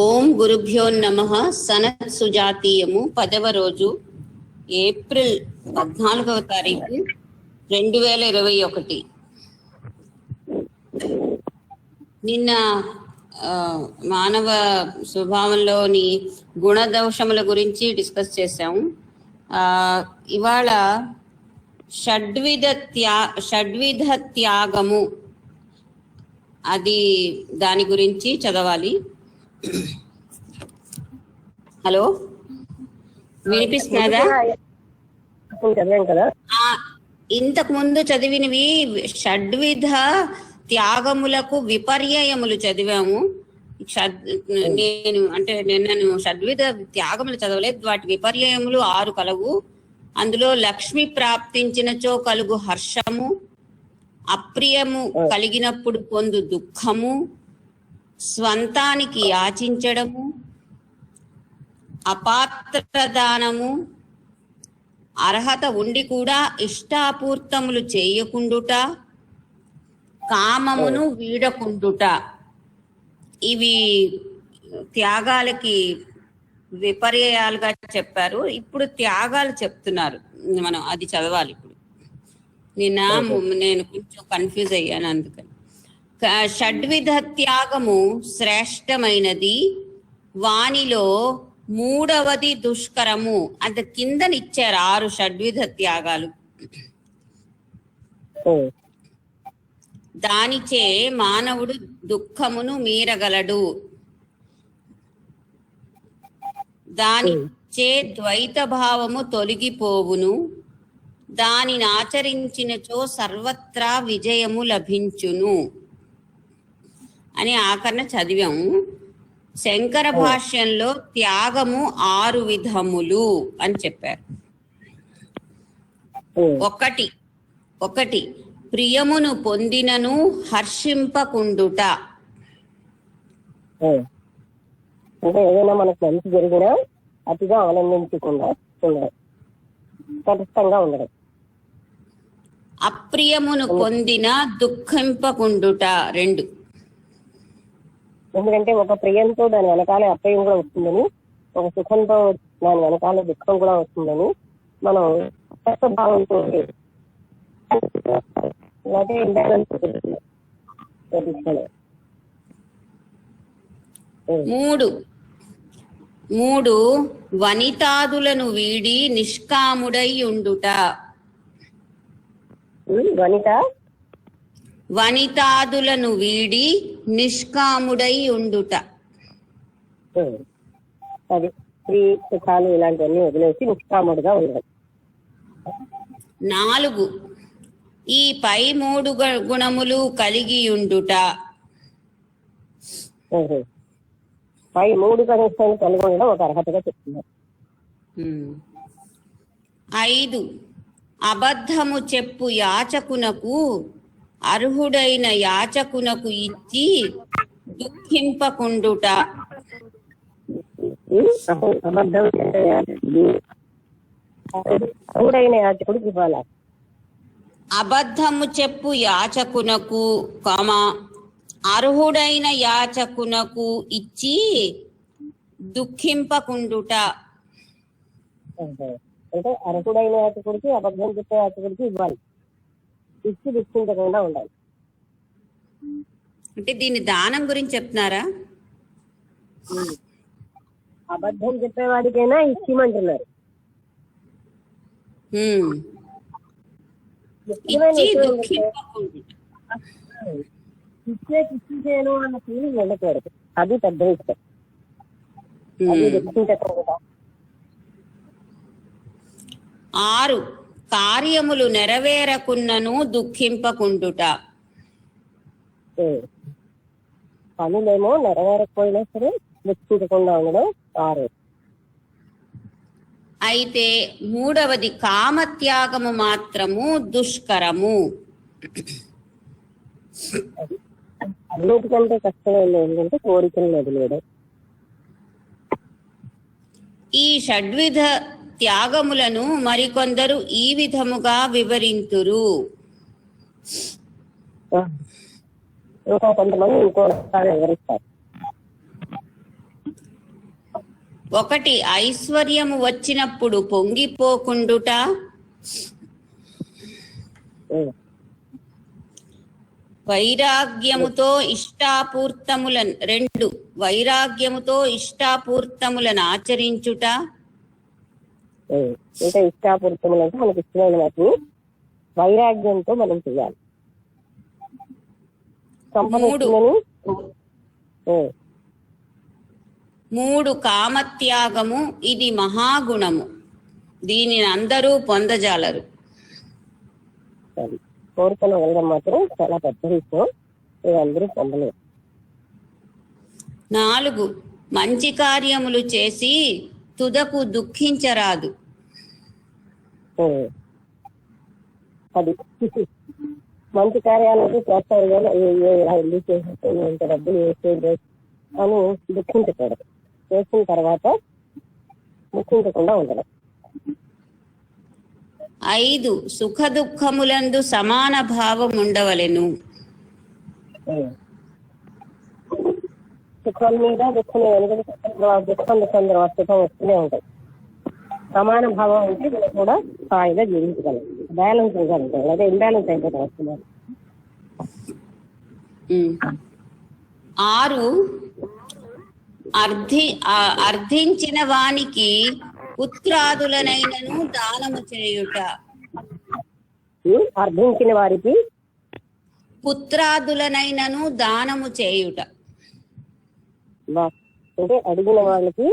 ఓం గురుభ్యో నమః. సనత్ సుజాతీయము 10వ రోజు ఏప్రిల్ 14వ తారీఖు 2021. నిన్న మానవ స్వభావంలోని గుణదోషముల గురించి డిస్కస్ చేశాము. ఇవాళ షడ్విధ త్యాగము అది దాని గురించి చదవాలి. హలో, వినిపిస్తున్నదా? ఇంతకు ముందు చదివినవి షడ్విధ త్యాగములకు విపర్యయములు చదివాము. నేను షడ్విధ త్యాగములు చదవలేదు. వాటి విపర్యయములు 6 కలవు. అందులో లక్ష్మి ప్రాప్తించినచో కలుగు హర్షము, అప్రియము కలిగినప్పుడు పొందు దుఃఖము, స్వంతానికి యాచించడము, అపాత్రదానము, అర్హత ఉండి కూడా ఇష్టాపూర్తములు చేయకుండుట, కామమును వీడకుండుట. ఇవి త్యాగాలకి విపర్యయాలుగా చెప్పారు. ఇప్పుడు త్యాగాలు చెప్తున్నారు. మనం అది చదవాలి. ఇప్పుడు నేను కొంచెం కన్ఫ్యూజ్ అయ్యాను. అందుకని షడ్విధ త్యాగము శ్రేష్టమైనది, వానిలో 3వది దుష్కరము. అంత కిందనిచ్చారు 6 షడ్విధ త్యాగాలు. దానిచే మానవుడు దుఃఖమును మీరగలడు. దానిచే ద్వైత భావము తొలగిపోవును. దానిని ఆచరించినచో సర్వత్రా విజయము లభించును అని ఆకరణ చదివాము. శంకర భాష్యంలో త్యాగము 6 విధములు అని చెప్పారు. ఒకటి ప్రియమును పొందినను హర్షింపకుండుట. అంటే ఏదైనా మనకు మంచి జరిగినా అతిగా ఆనందించకుండా తటస్థంగా ఉండడం. అప్రియమును పొందిన దుఃఖింపకుండుట. 2. ఎందుకంటే ఒక ప్రియంతో దాని వెనకాల అప్రియం కూడా వస్తుందని, ఒక సుఖంతో దాని వెనకాల దుఃఖం కూడా వస్తుందని మనం భావంతో 3 వనితాదులను వీడి నిష్కాముడై ఉండుట. వనితాదులను వీడి నిష్కాముడై ఉండుట. అది స్త్రీ సుఖాలు ఇలాంటివన్నీ వదిలేసి నిష్కాముడుగా ఉండడం. 4 ఈ పై 3 గుణములు కలిగి ఉండుట. పై 3 కనిష్టాలు కలిగి ఉండడం ఒక అర్హతగా చెప్తున్నారు. 5 అబద్ధము చెప్పు యాచకునకు అర్హుడైన యాచకునకు ఇచ్చి దుఃఖింపకుండుట. అర్హుడైన యాచకుడికి ఇవ్వాలి. అబద్ధము చెప్పు యాచకునకు అర్హుడైన యాచకునకు ఇచ్చి దుఃఖింపకుండుట. అంటే అర్హుడైన యాచకుడికి అబద్ధం చెప్పే యాచకుడికి ఇవ్వాలి, ఇచ్చి దుఃఖించకుండా ఉండాలి. అంటే దీన్ని దానం గురించి చెప్తున్నారా? అబద్ధం చెప్పేవాడికైనా ఇచ్చిమంటున్నారు. ఇచ్చి చేయను అన్న ఫీలింగ్ ఉండకూడదు. అది పెద్ద విషయం. అది దుఃఖించకుండా. 6 కార్యములు నెరవేరకున్నను దుఃఖింపకుండుట. పనులేమో నెరవేరకపోయినా సరే దుఃఖించకుండా ఉండడం 6. అయితే 3వది కామత్యాగము మాత్రము దుష్కరము. అన్నిటికంటే కష్టమైనది ఏంటంటే కోరికలను వదిలేయడం. ఈ షడ్విధ త్యాగములను మరికొందరు ఈ విధముగా వివరింతురు. ఇంకా కొంతమంది ఇంకో వివరిస్తారు. ఒకటి ఐశ్వర్యము వచ్చినప్పుడు పొంగిపోకుండుట, వైరాగ్యముతో ఇష్టాపూర్తములను 2 వైరాగ్యముతో ఇష్టాపూర్తములను ఆచరించుట, అంటే ఇష్టాపూర్తములు అంటే మనకి ఇష్టమైన వాటిని వైరాగ్యంతో మనం చేయాలి. సంపదని 3 కామత్యాగము, ఇది మహాగుణము, దీనిని అందరూ పొందజాలరు. కోరికను వెళ్ళడం మాత్రం చాలా పెద్ద విషయం, ఇది అందరూ పొందలేరు. 4 మంచి కార్యములు చేసి తుదకు దుఃఖించరాదు. అది మంచి కార్యాలకి చేస్తారు కానీ ఎందుకు చేసేస్తాను ఇంత డబ్బులు వేసేది అని దుఃఖించకూడదు. చేసిన తర్వాత దుఃఖించకుండా ఉండడం. 5 సుఖ దుఃఖములందు సమాన భావం ఉండవలెను. సుఖం మీద దుఃఖం దుఃఖం తర్వాత సుఖం వస్తూనే ఉంటాయి. సమాన భావం అంటే మనం కూడా స్థాయిగా జీవించగలం, బ్యాలెన్స్ చేయగలుగుతాం. అదే ఇంబ్యాలెన్స్ అయిపోతాం వస్తున్నారు. 6 అర్థించిన వానికి పుత్రాదులనైనను దానము చేయుట. అర్థించిన వారికి పుత్రాదులనైనను దానము చేయుట అంటే అడిగిన వాళ్ళకి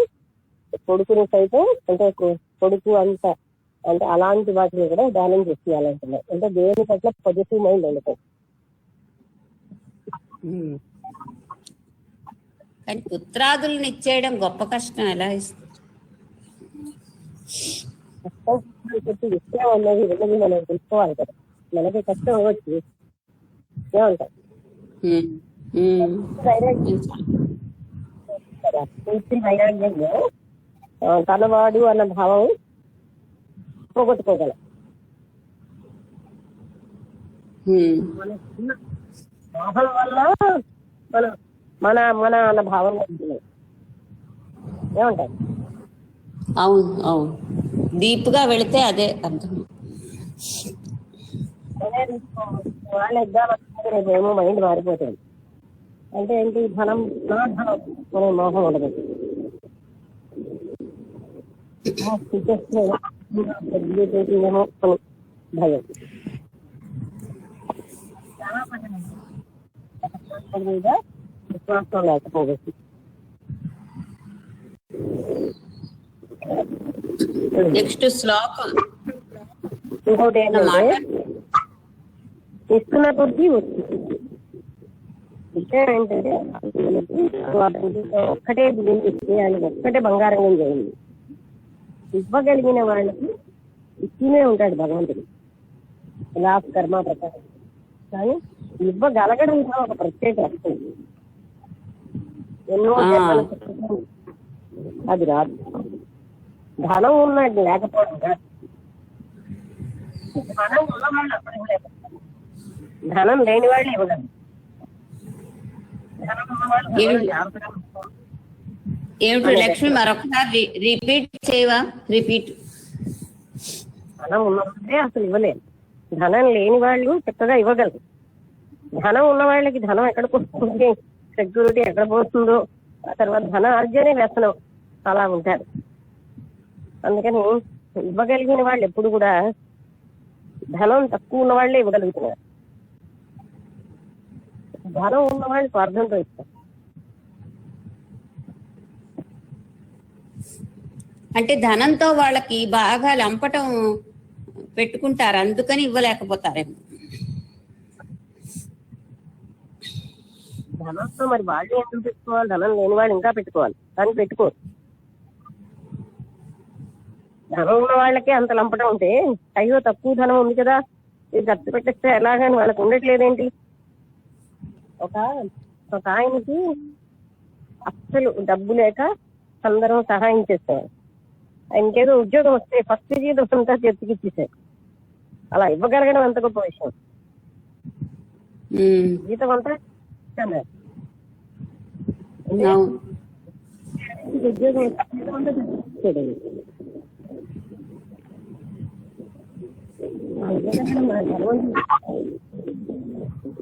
కొడుకుని సైతం, అంటే కొడుకు అంత అంటే అలాంటి వాటిని కూడా దానం చేయాలంటున్నారు. అంటే దేవుని పట్ల పాజిటివ్ మైండ్ ఉంటుంది. కానీ పుత్రాదులను ఇచ్చేయడం గొప్ప కష్టం. ఎలా ఇష్టం అన్నది ఉన్నది మనం తెలుసుకోవాలి కదా. మనకి కష్టం అవ్వచ్చు, ఏమంటారు పూర్తి వైరాగ్యంలో తనవాడు అన్న భావం పోగొట్టుకోగలం. మోహం వల్ల మన మన అన్న భావం ఏమంటారు? అవును అవును, డీప్ గా వెళితే అదే అర్థం. వాళ్ళ ఎగ్జామ్ రేపేమో మైండ్ మారిపోతుంది. అంటే ఏంటి, ధనం నా ధనం అనే మోహం ఉండదు. ఏమో భయం. మీద విశ్వాసం లేకపోవచ్చు. నెక్స్ట్ శ్లోకం. ఇంకోటి ఏంటంటే ఇస్తున్న కొద్ది వచ్చింది. విషయం ఏంటంటే ఒక్కటే ఇస్తే ఆయన ఒక్కటే బంగారం చేయండి. ఇవ్వగలిగిన వాళ్ళకి ఇస్తూనే ఉంటాడు భగవంతుడు లాస్ కర్మ ప్రకారం. కానీ ఇవ్వగలగడం ఒక ప్రత్యేక అర్థం. ఎన్నో అది రాదు. ధనం ఉన్నది లేకపోవడం కాదు. ధనం ఉన్న వాళ్ళు అప్పుడు ఇవ్వలేదు, ధనం లేని వాళ్ళు ఇవ్వగలరు. ఏమిటి లక్ష్మి, మరొకసారి రిపీట్ చేయవా? రిపీట్. ధనం ఉన్నప్పుడే అసలు ఇవ్వలేదు, ధనం లేని వాళ్ళు చక్కగా ఇవ్వగలరు. ధనం ఉన్న వాళ్ళకి ధనం ఎక్కడ పోతుంది, సెక్యూరిటీ ఎక్కడ పోతుందో, ఆ తర్వాత ధన ఆర్జనే వ్యసనం అలా ఉంటారు. అందుకని ఇవ్వగలిగిన వాళ్ళు ఎప్పుడు కూడా ధనం తక్కువ ఉన్న వాళ్ళే ఇవ్వగలుగుతున్నారు. ధనం ఉన్న వాళ్ళు స్వార్థంతో ఇస్తారు. అంటే ధనంతో వాళ్ళకి బాగా లంపటం పెట్టుకుంటారు, అందుకని ఇవ్వలేకపోతారేమో. ధనంతో మరి వాళ్ళు ఎందుకు పెట్టుకోవాలి? ధనం లేని వాళ్ళు ఇంకా పెట్టుకోవాలి, కానీ పెట్టుకోరు. ధనం ఉన్న వాళ్ళకే అంత లంపటం ఉంటే, అయ్యో తక్కువ ధనం ఉంది కదా ఇది ఖర్చు పెట్టేస్తే ఎలాగని వాళ్ళకి ఉండట్లేదేంటి? ఒక ఆయనకి అస్సలు డబ్బు లేక అందరం సహాయం చేస్తారు. ఆయనకేదో ఉద్యోగం వస్తే ఫస్ట్ జీతం అంతా చేతికి ఇచ్చేసారు. అలా ఇవ్వగలగడం అంత గొప్ప విషయం. జీతం అంతా మంచి ఉద్యోగం వచ్చాడు.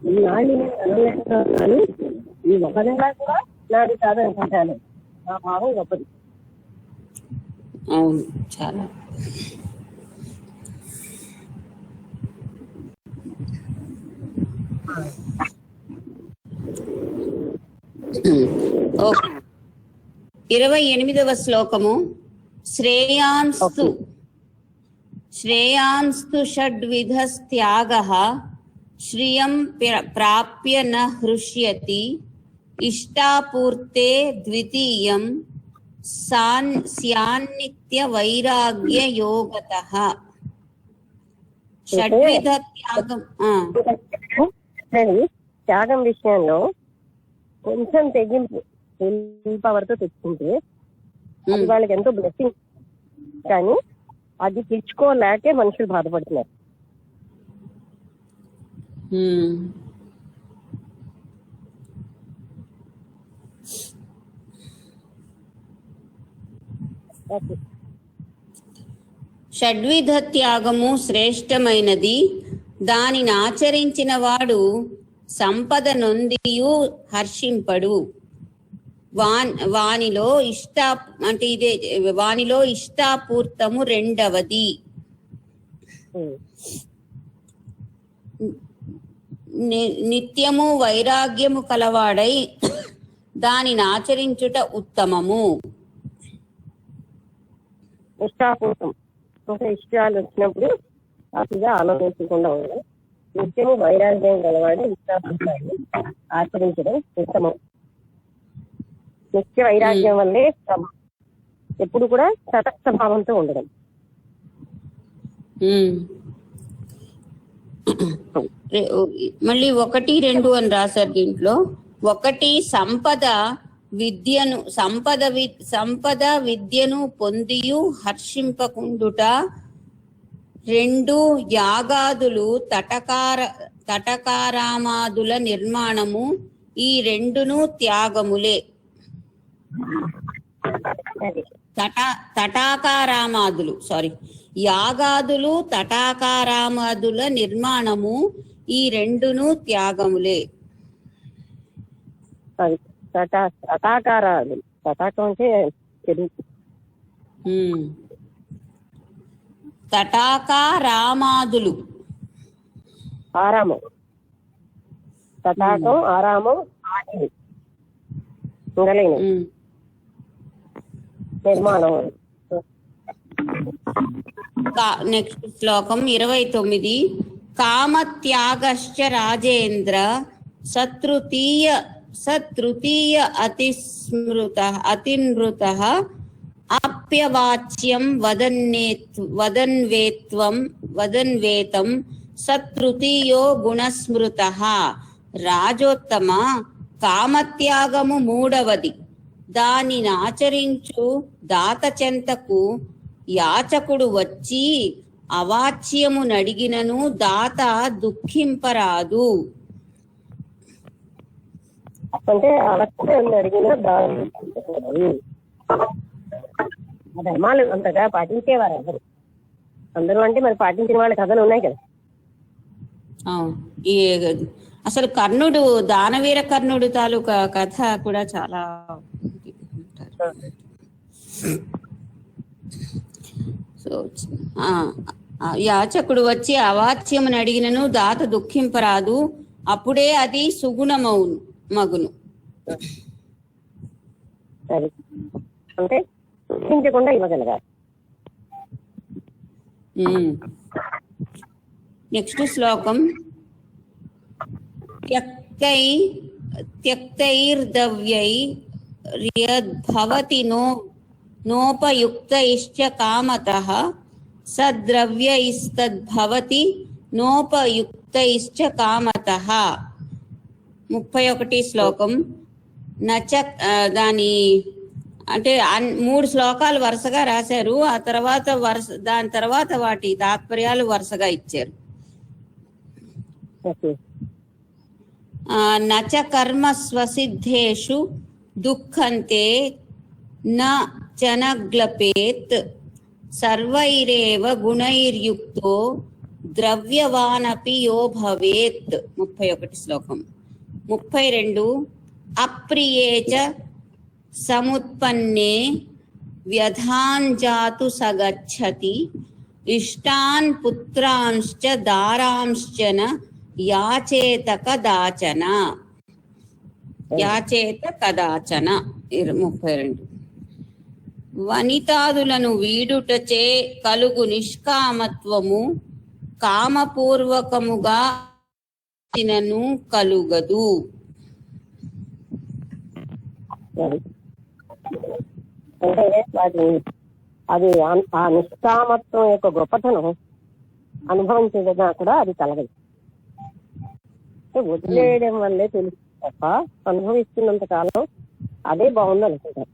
ఈ నాళ్ళు నేను అనలేకపోతున్నాను, ఈ ఒక నెల కూడా నాది కాదనుకుంటాను. ఆ భావం గొప్పది. అవును, చాలా. ఓకే. 28వ శ్లోకము. శ్రేయాంస్తు షడ్విధస్త్యాగః శ్రియం ప్రాప్య న హృష్యతి ఇష్టాపూర్తే ద్వితీయం స్యాన్నిత్య వైరాగ్య యోగతః. షడ్విధ త్యాగం. త్యాగం విషయంలో కొంచెం తెగింపు పవర్ తో తెచ్చుకుంటే అది వాళ్ళకి ఎంతో బ్లెస్సింగ్. కానీ అది తెచ్చుకోలేకే మనుషులు బాధపడుతున్నారు. షడ్విధ త్యాగము శ్రేష్టమైనది. దానిని ఆచరించిన వాడు సంపద నొందియు హర్షింపడు. వానిలో ఇష్టాపూర్తము రెండవది. నిత్యము వైరాగ్యము కలవాడై దానిని ఆచరించుట ఉత్తమము. ఇష్టాపూర్తం ఒక ఇష్టాలు వచ్చినప్పుడు అతిగా ఆలోచించకుండా ఉండడం. నిత్యము వైరాగ్యం గలవాడు ఇష్టాపూర్తాన్ని ఆచరించడం ఉత్తమం. నిత్య వైరాగ్యం వల్లే ఎప్పుడు కూడా తటస్థ భావంతో ఉండడం. మళ్ళీ 1, 2 అని రాశారు దీంట్లో. 1 సంపద విద్యను పొందియు హర్షింపకుండుట. 2 యాగాదులు తటకారామాదుల నిర్మాణము. ఈ రెండును త్యాగములే. యాగాదులు తటాకారామాదుల నిర్మాణము. ఈ రెండును త్యాగములే. తటాకారాలు, తటాకం అంటే తటాకారామాదులు, ఆరామం. తటాకం, ఆరామం, ఉండలేని నిర్మాణం. నెక్స్ట్ శ్లోకం 29. కామత్యాగశ్చ రాజేంద్ర సతృతీయ అతిన్మృతః అప్యవాచ్యం వదన్వేతం సతృతీయో గుణస్మృతః. రాజోత్తమ, కామత్యాగము 3వది. దానిని ఆచరించు దాత చెంతకు యాచకుడు వచ్చి అవాచ్యము నడిగినను దాత దుఃఖింపరాదు. అంటే అడిగిన ధర్మాలు అంతగా పాటించేవారు అందరూ. అంటే మరి పాటించిన వాళ్ళ కథలు ఉన్నాయి కదా. అసలు కర్ణుడు, దానవీర కర్ణుడు తాలూకా కథ కూడా చాలా. సో యాచకుడు వచ్చి అవాచ్యమును అడిగినను దాత దుఃఖింపరాదు. అప్పుడే అది సుగుణమగును. అంటే దుఃఖించకుండా ఇవ్వగలగాలి. నెక్స్ట్ శ్లోకం. త్యక్తైర్ద్రవ్యైర్యద్భవతి నోపయుక్తైశ్చ కామతః సద్ద్రవ్యైస్తద్భవతి నోపయుక్తైశ్చ కామతః. 31 శ్లోకం. దాని అంటే 3 శ్లోకాలు వరుసగా రాశారు. ఆ తర్వాత దాని తర్వాత వాటి తాత్పర్యాలు వరుసగా ఇచ్చారు. నచ కర్మ స్వసిద్ధేషు దుఃఖంతే న చనగ్లపేత్ సర్వైరేవ గుణైర్యుక్తో ద్రవ్యవానపి యో భవేత్. 31 శ్లోకం. 32 అప్రియే చ సముత్పన్నే వ్యధాంజాతు సగచ్చతి ఇష్టాన్ పుత్రాంశ్చ దారాంశ్చన యాచేత కదాచన. 32 వనితాదులను వీడుటచే కలుగు నిష్కామత్వము కామపూర్వకముగా కలుగదు. అంటే అది ఆ నిష్కామత్వం యొక్క గొప్పతనం అనుభవించేదిగా కూడా అది కలగదు. వదిలేయడం వల్లే తెలుసు తప్ప అనుభవిస్తున్నంత కాలం అదే బాగుంది అనుకుంటారు.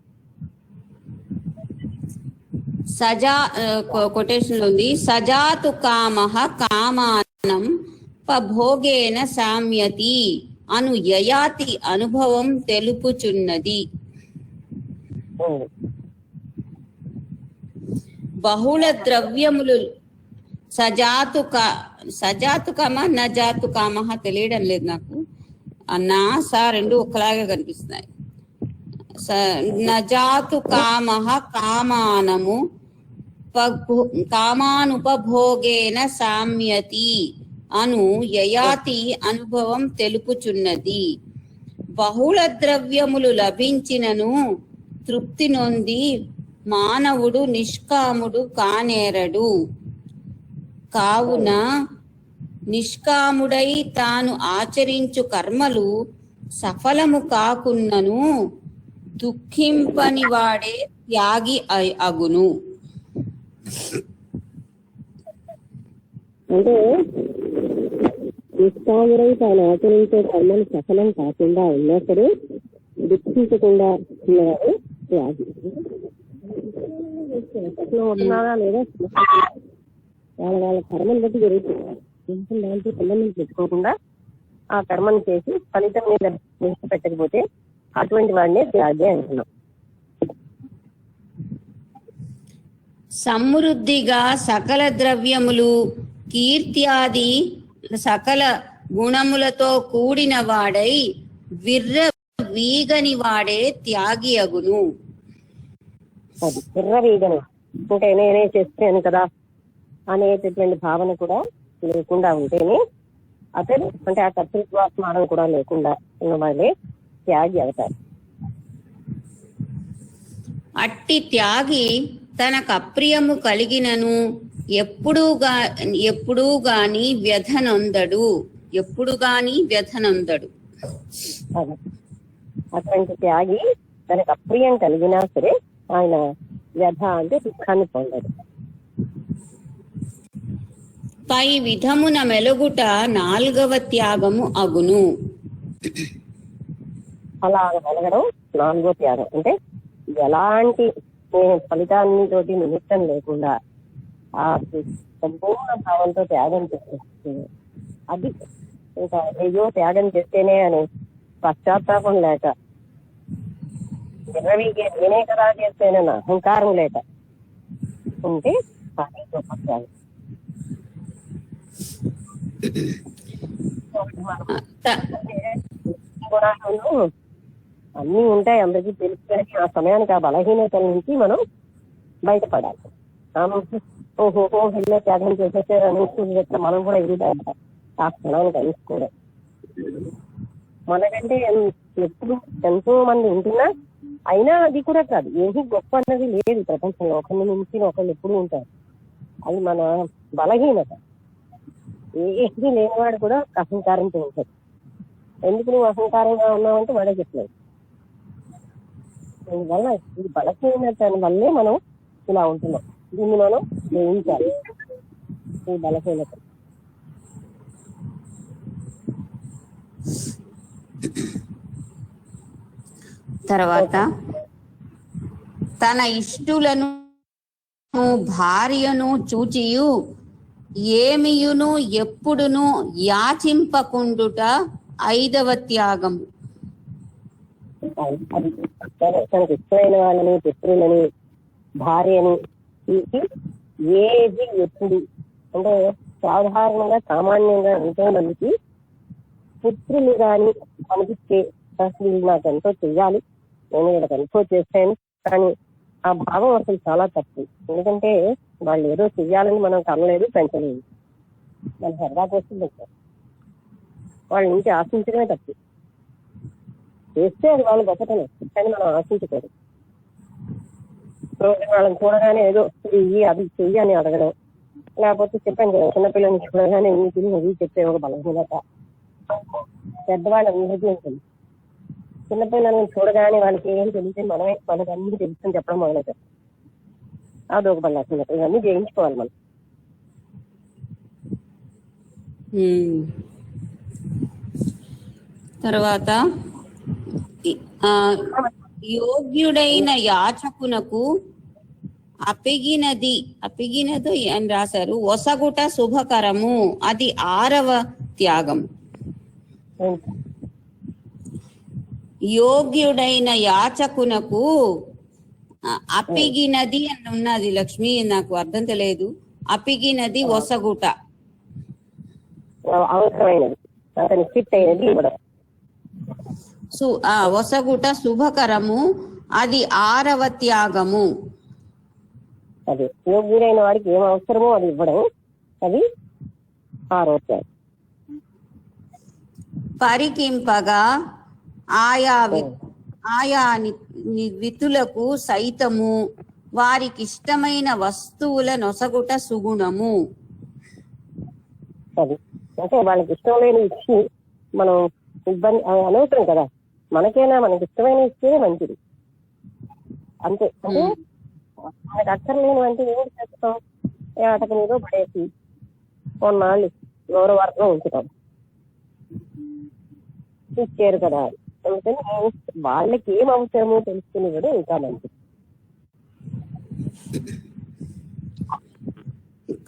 కొటేషన్ ఉంది, సజాతు కామః కామానం పభోగేన సామ్యతి అను యయాతి అనుభవం తెలుపుచున్నది. బహుళ ద్రవ్యములు సజాతు కామ నజాతు కామః తెలియడం లేదు నాకు. అన్నా రెండు ఒకలాగే కనిపిస్తున్నాయి. నజాతు కామః కామానము కామానుపభోగేన సామ్యతి అను యయాతి అనుభవం తెలుపుచున్నది. బహుళ ద్రవ్యములు లభించినను తృప్తి నొంది మానవుడు నిష్కాముడు కానేరడు. కావున నిష్కాముడై తాను ఆచరించు కర్మలు సఫలము కాకున్నను దుఃఖింపని వాడే త్యాగి అగును. అంటే నిష్కాముడై తాను ఆచరించే కర్మలు సఫలం కాకుండా ఉన్నప్పుడు దుఃఖించకుండా ఉన్నవాడు త్యాగి. ఉంటున్నారా లేదా వాళ్ళ కర్మను బట్టి జరుగుతుంది. దాంతో సంబంధం పెట్టుకోకుండా ఆ కర్మను చేసి ఫలితం మీద దృష్టి పెట్టకపోతే అటువంటి వాడినే త్యాగి అంటున్నాం. సమృద్ధిగా సకల ద్రవ్యములు కీర్త్యాది సకల గుణములతో కూడిన వాడై విర్ర వీగని వాడే త్యాగి అగును. అది విర్ర వీగని అంటే నేనే చేస్తాను కదా అనేటటువంటి భావన కూడా లేకుండా ఉంటేనే అతడు అంటే ఆ కర్తృత్వాస్మానం కూడా లేకుండా ఉన్న వాళ్ళే త్యాగి అవుతారు. అట్టి త్యాగి తనకు అప్రియము కలిగినను ఎప్పుడూ గాని వ్యధనొందడు. అటువంటి త్యాగి తనకు అప్రియం కలిగినా సరే ఆయన వ్యధ అంటే దుఃఖాన్ని పొందడు. పై విధమున మెలుగుట 4వ త్యాగము అగును. అలా మెలగడం 4వ త్యాగం. అంటే ఎలాంటి ఫలితాన్ని తోటి నిమిత్తం లేకుండా ఆ సంపూర్ణ భావంతో త్యాగం చేస్తుంది. అది ఇంకా అయ్యో త్యాగం చేస్తేనే అని పశ్చాత్తాపం లేక ఇరవైకి నేనే కదా చేస్తేనన్న అహంకారం లేక ఉంటే అది గొప్ప త్యాగం. అన్నీ ఉంటాయి, అందరికీ తెలుసు. కానీ ఆ సమయానికి ఆ బలహీనతల నుంచి మనం బయటపడాలి. ఓహో ఎన్నో త్యాగం చేసేసారు అని మనం కూడా ఎదుగుతాం. ఆ క్షణానికి తెలుసుకోవడం మనకంటే ఎప్పుడు ఎంతో మంది ఉంటున్నా అయినా అది కూడా కాదు. ఏది గొప్ప అన్నది లేదు ప్రపంచంలో. ఒకరిని మించి ఒకళ్ళు ఎప్పుడు ఉంటారు. అది మన బలహీనత. ఏది లేనివాడు కూడా అహంకారంతో ఉంటాడు. ఎందుకు నువ్వు అహంకారంగా ఉన్నావంటే వాడే చెప్పలేదు. దీనివల్ల ఇది బలహీనత వల్లే మనం ఇలా ఉంటున్నాం. దీన్ని మనం జయించాలి ఈ బలహీనత. తర్వాత తన ఇష్టులను భార్యను చూచియు ఏమియును ఎప్పుడును యాచింపకుండుట 5వ త్యాగము. అది తనకు ఇష్టమైన వాళ్ళని, పుత్రులని, భార్యని తీసి ఏది ఎప్పుడు అంటే సాధారణంగా సామాన్యంగా ఎంతో మందికి పుత్రులు కానీ అనిపిస్తే అసలు నాకు ఎంతో చెయ్యాలి, నేను వీళ్ళకి ఎంతో చేశాను, కానీ ఆ భావం అసలు చాలా తప్పు. ఎందుకంటే వాళ్ళు ఏదో చెయ్యాలని మనం కనలేదు, పెంచలేదు, మన సరదా కోసం పెట్టారు. వాళ్ళ నుంచి ఆశించడమే తప్పు. చేస్తే అది వాళ్ళు గొప్పతనం, కానీ మనం ఆశించకూడదు. రోజు వాళ్ళని చూడగానే ఏదో ఇవి అది చెయ్యి అని అడగడం, లేకపోతే చెప్పాను కదా చిన్నపిల్లల్ని చూడగానే ఇవి చెప్పే ఒక బలహీనత పెద్దవాళ్ళందరికీ ఉంటుంది. చిన్నపిల్లల్ని చూడగానే వాళ్ళకి ఏం తెలిస్తే మనమే వాళ్ళకి అన్ని తెలుసుని చెప్పడం మొదలవుతారు. అదొక బలహీనత. ఇవన్నీ జయించుకోవాలి మనం. తర్వాత యోగ్యుడైన యాచకునకు అపిగినదు అని రాశారు. ఒసగుట శుభకరము, అది 6వ త్యాగం. యోగ్యుడైన యాచకునకు అపిగినది అని ఉన్నది లక్ష్మి, నాకు అర్థం తెలియదు. అపిగినది ఒసగుట అవసరమైనది, అతని ఫిట్ అయినది ఇవ్వడం. ఒసగుట శుభకరము, అది 6వ త్యాగము. అది యోగ్యుడైన వాడికి ఏం అవసరమో అది ఇవ్వడం, అది 6వ త్యాగం. పరికింపగా ఆయా వితులకు సైతము వారికి ఇష్టమైన వస్తువుల నొసగుట సుగుణము. అది అంటే వాళ్ళకి ఇష్టం లేని ఇచ్చి మనం ఇబ్బంది అనవసరం కదా. మనకైనా మనకి ఇష్టమైన ఇస్తేనే మంచిది అంతే. అంటే మనకు అక్కర్లేను అంటే ఏం చేస్తాం, అతని ఏదో పడేసి కొన్నాళ్ళు గౌరవార్థం ఉంచుతాం, ఇచ్చారు కదా. అందుకని వాళ్ళకి ఏం అవసరమో తెలుసుకుని కూడా ఇంకా మంచిది.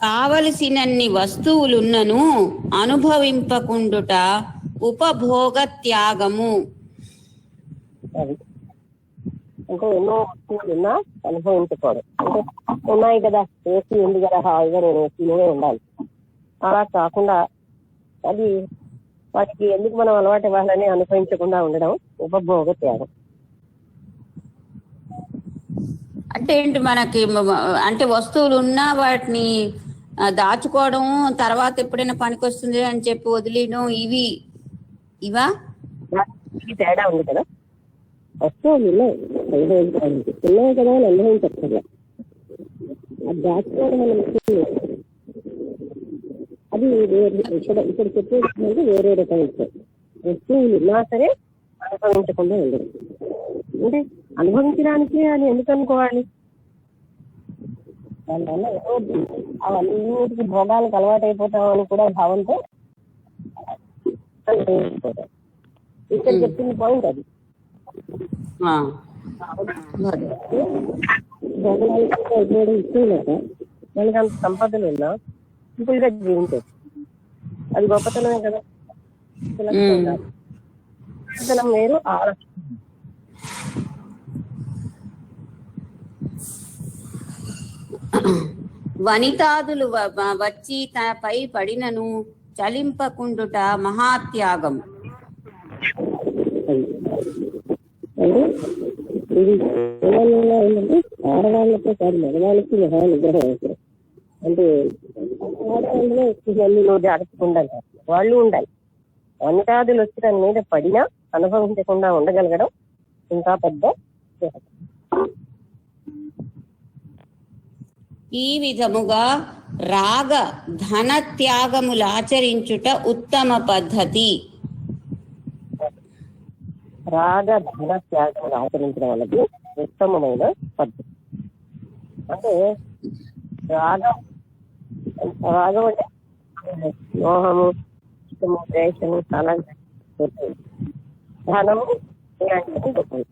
కావలసినన్ని వస్తువులున్నను అనుభవింపకుండుట ఉపభోగ త్యాగము. అది అంటే ఎన్నో వస్తువులు ఉన్నా అనుభవించుకోవడం. అంటే ఉన్నాయి కదా, ఏసీ ఉంది కదా, హాయిగా నేను ఏసీలోనే ఉండాలి, అలా కాకుండా అది వాటికి ఎందుకు మనం అలవాటు ఇవ్వాలని అనుభవించకుండా ఉండడం ఉపభోగ త్యాగం. అంటే ఏంటి, మనకి అంటే వస్తువులు ఉన్నా వాటిని దాచుకోవడం, తర్వాత ఎప్పుడైనా పనికొస్తుంది అని చెప్పి వదిలేయడం, ఇవా తేడా ఉంది కదా. వస్తువులు ఉన్నాయి కదా అని అనుభవించక్కర్లే, అది దాచుకోవడం అది ఇక్కడ చెప్పేది వేరే రకం. వస్తువులు ఉన్నా సరే అనుభవించకుండా ఉండదు. అంటే అనుభవించడానికి అని ఎందుకు అనుకోవాలి, దానివల్ల అవన్నిటికి భోగాలకు అలవాటు అయిపోతాం అని కూడా భావంతో ఇక్కడ చెప్తున్న పాయింట్ అది. భోగాలకు అయిపోవడం ఇష్టం లేక మనకి అంత సంపదలు ఉన్నా సింపుల్ గా జీవించవచ్చు, అది గొప్పతనమే కదా. గొప్పతనం వేరు, ఆలోచన. వనితాదులు వచ్చి తనపై పడినను చలింపకుండుట మహాత్యాగం. అంటే ఇది ఏంటంటే ఆడవాళ్ళతో కాదు, మగవాళ్ళకి మహానుగ్రహం అవసరం. అంటే ఆడవాళ్ళలో ఎక్కువ జాగ్రత్తగా ఉండాలి, వాళ్ళు ఉండాలి. వనితాదులు వచ్చి దాని మీద పడినా అనుభవించకుండా ఉండగలగడం ఇంకా పెద్ద. ఈ విధముగా రాగ ధన త్యాగములాచరించుట ఉత్తమ పద్ధతి. రాగ ధన త్యాగములు ఆచరించడం అనేది ఉత్తమమైన పద్ధతి. అంటే రాగం అంటే మోహము, ఇష్టము, ద్వేషము చాలా ధనము ఇలాంటివి గొప్పది.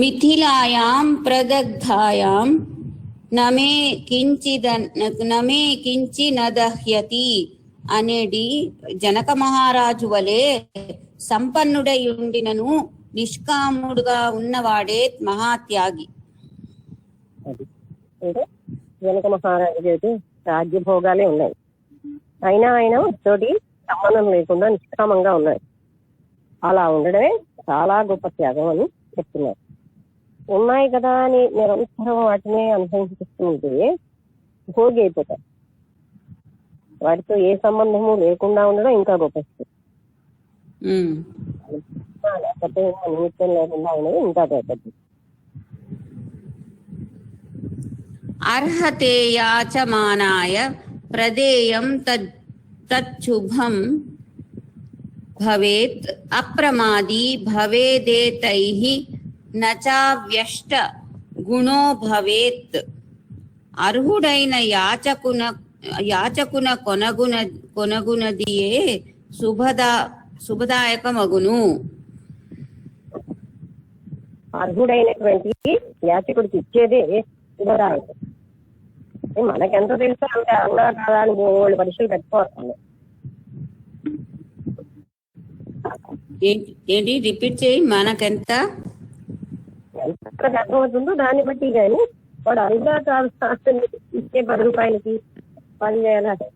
మిథిలాయాం ప్రదగ్ధాయాం నమే కించి నదహ్యతి అనేది జనక మహారాజు వలె సంపన్నుడై ఉండినను నిష్కాముడుగా ఉన్నవాడే మహాత్యాగి. అది అంటే జనక మహారాజు అయితే రాజ్యభోగాలే ఉన్నాయి, అయినా ఆయన తోటి సంబంధం లేకుండా నిష్కామంగా ఉన్నారు. అలా ఉండడమే చాలా గొప్ప త్యాగం అని చెప్తున్నారు. ఉన్నాయి కదా అని నిరంతరం వాటినే అనుభవిస్తుంటే భోగి అయిపోతారు. వాటితో ఏ సంబంధము లేకుండా ఉండడం ఇంకా గొప్ప స్థితి. లేకపోతే నిమిత్తం లేకుండా ఉండడం ఇంకా గొప్పది. అర్హతే యాచమానాయ ప్రదేయం తచ్చుభం భవేత్ అప్రమాదీ భవేదేతైః నచావ్యష్ట గుణో భవేత్. అర్హుడైన యాచకున కొనగునదియే శుభదాయకమగును. అర్హుడైనటువంటి యాచకుడికి ఇచ్చేదే శుభదాయకం. మనకెంత తెలుసు అంటే అవునా కాదా అని వాళ్ళు పరీక్షలు పెట్టుకోవాలి. ఏంటి రిపీట్ చేయి. మనకెంత అర్థమవుతుందో దాన్ని బట్టి కానీ వాడు అరుగా కాదు ఇచ్చే 10 రూపాయలకి పని చేయాలి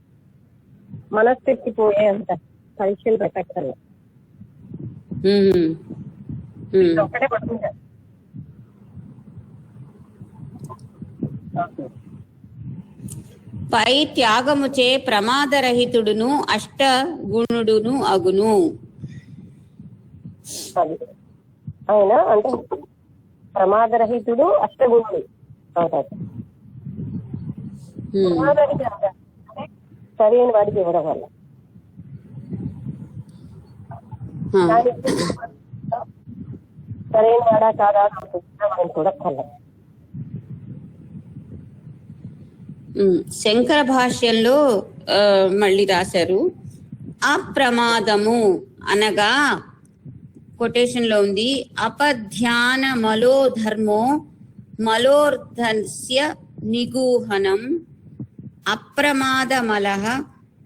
మనస్థితి పోయే అంత పరీక్షలు పెట్టక్కర్లే. ఒక్కటే పడుతుంటారు. పై త్యాగముచే ప్రమాదరహితుడును అష్టగుణుడును అగును. ఆయన అంటే ప్రమాదరహితుడు అష్టగుణుడు అవుతాడు. సరైన వాడికి ఇవ్వడం వల్ల సరైన వాడా కాదా మనం చూడక్కర్లే. శంకర భాష్యంలో మళ్ళీ రాశారు, అప్రమాదము అనగా కొటేషన్ లో ఉంది, అపధ్యాన మలోధర్మో మలోర్ధస్య నిగూహనం అప్రమాదమలః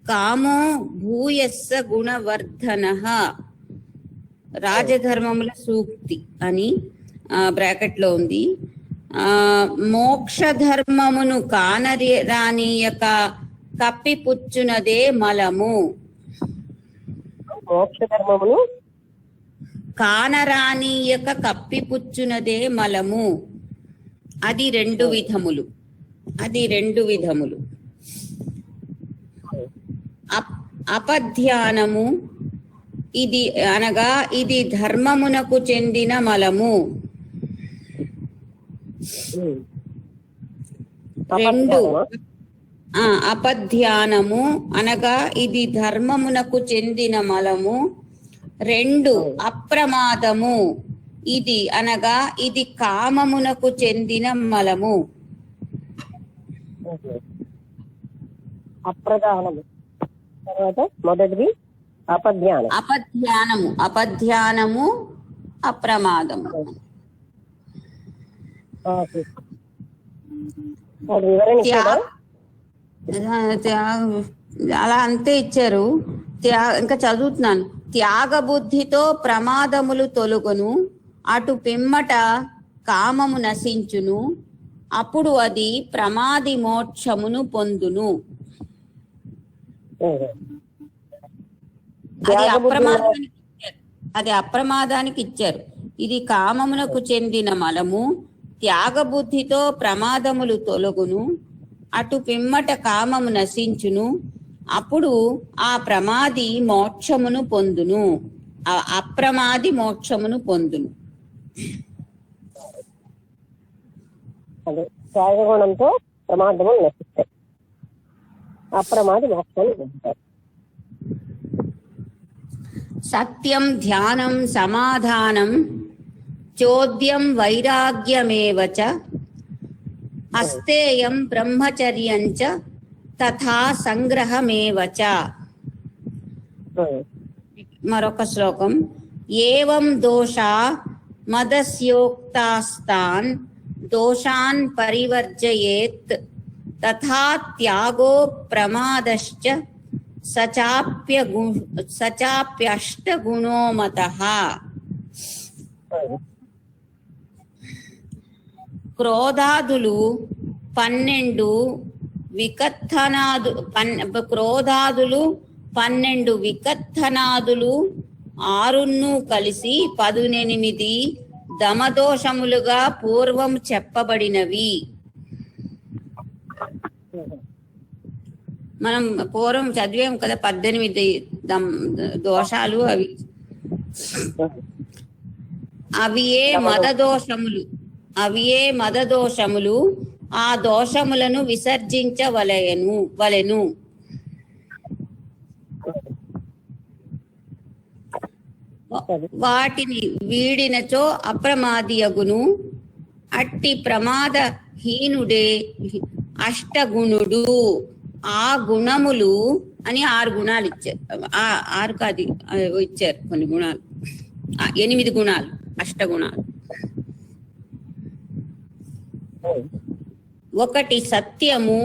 కామో భూయస్స గుణవర్ధనః. రాజధర్మముల సూక్తి అని బ్రాకెట్ లో ఉంది. మోక్ష ధర్మమును కానరానీయక కప్పిపుచ్చునదే మలము. మోక్ష ధర్మమును కానరానీయక కప్పిపుచ్చునదే మలము. అది రెండు విధములు. అపధ్యానము ఇది అనగా ఇది ధర్మమునకు చెందిన మలము. అపధ్యానము అనగా ఇది ధర్మమునకు చెందిన మలము. 2 అప్రమాదము ఇది అనగా ఇది కామమునకు చెందిన మలము. అప్రధానము తర్వాత మొదటిది అపధ్యానము అప్రమాదము. అలా అంతే ఇచ్చారు. ఇంకా చదువుతున్నాను. త్యాగ బుద్ధితో ప్రమాదములు తొలగును, అటు పిమ్మట కామము నశించును, అప్పుడు అది ప్రమాది మోక్షమును పొందును. అది అప్రమాదానికి ఇచ్చారు. ఇది కామమునకు చెందిన మలము. త్యాగ బుద్ధితో ప్రమాదములు తొలగును, అటు పిమ్మట కామము నశించును, అప్పుడు ఆ ప్రమాది మోక్షమును పొందును. అప్రమాది మోక్షమును పొందును. అదే త్యాగగుణంతో ప్రమాదములు నశిస్తాయి, అప్రమాది మోక్షాన్ని పొందుతాయి. సత్యం ధ్యానం సమాధానం చోద్యం వైరాగ్యమేవచ అస్తేయం బ్రహ్మచర్యంచ తథా సంగ్రహమేవచ. మరొక శ్లోకం. ఏవం దోషా మదస్యోక్తాస్తాన్ దోషాన్ పరివర్జయేత్ తథా త్యాగో ప్రమాదశ్చ సచాప్యష్టగుణో మతః క్రోధాదులు 12 వికత్తనాదులు 6 కలిసి 18 దమదోషములుగా పూర్వం చెప్పబడినవి. మనం పూర్వం చదివాం కదా 18 దోషాలు. అవియే మదదోషములు. ఆ దోషములను విసర్జించవలెను. వాటిని వీడినచో అప్రమాదియగును. అట్టి ప్రమాదహీనుడే అష్టగుణుడు. ఆ గుణములు అని 6 గుణాలు ఇచ్చారు. 6 కాదు ఇచ్చారు కొన్ని గుణాలు, 8 గుణాలు, అష్టగుణాలు. 1 సత్యము,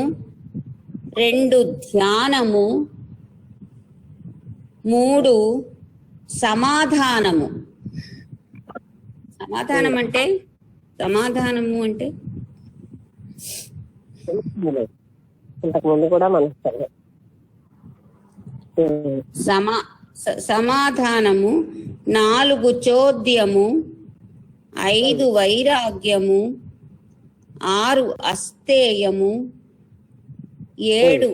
2 ధ్యానము, 3 సమాధానము. సమాధానము అంటే ఇంతకుముందు కూడా మనం సమాధానము, 4 చోద్యము, 5 వైరాగ్యము, 6 అస్తేయము, 7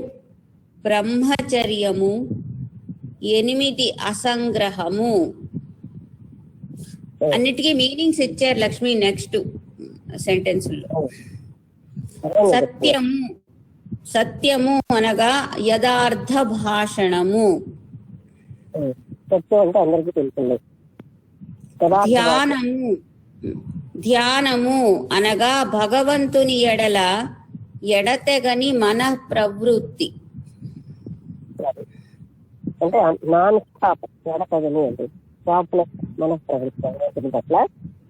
బ్రహ్మచర్యము, 8 అసంగ్రహము. అన్నిటికీ మీనింగ్స్ ఇచ్చారు లక్ష్మి నెక్స్ట్ సెంటెన్స్ లో. సత్యము అనగా యథార్థ భాషణము. ధ్యానము అనగా భగవంతుని ఎడల ఎడతెగని మన ప్రవృత్తి. అంటే నాన్ స్టాప్ ఎడతెగని అంటే మన ప్రవృత్తి పట్ల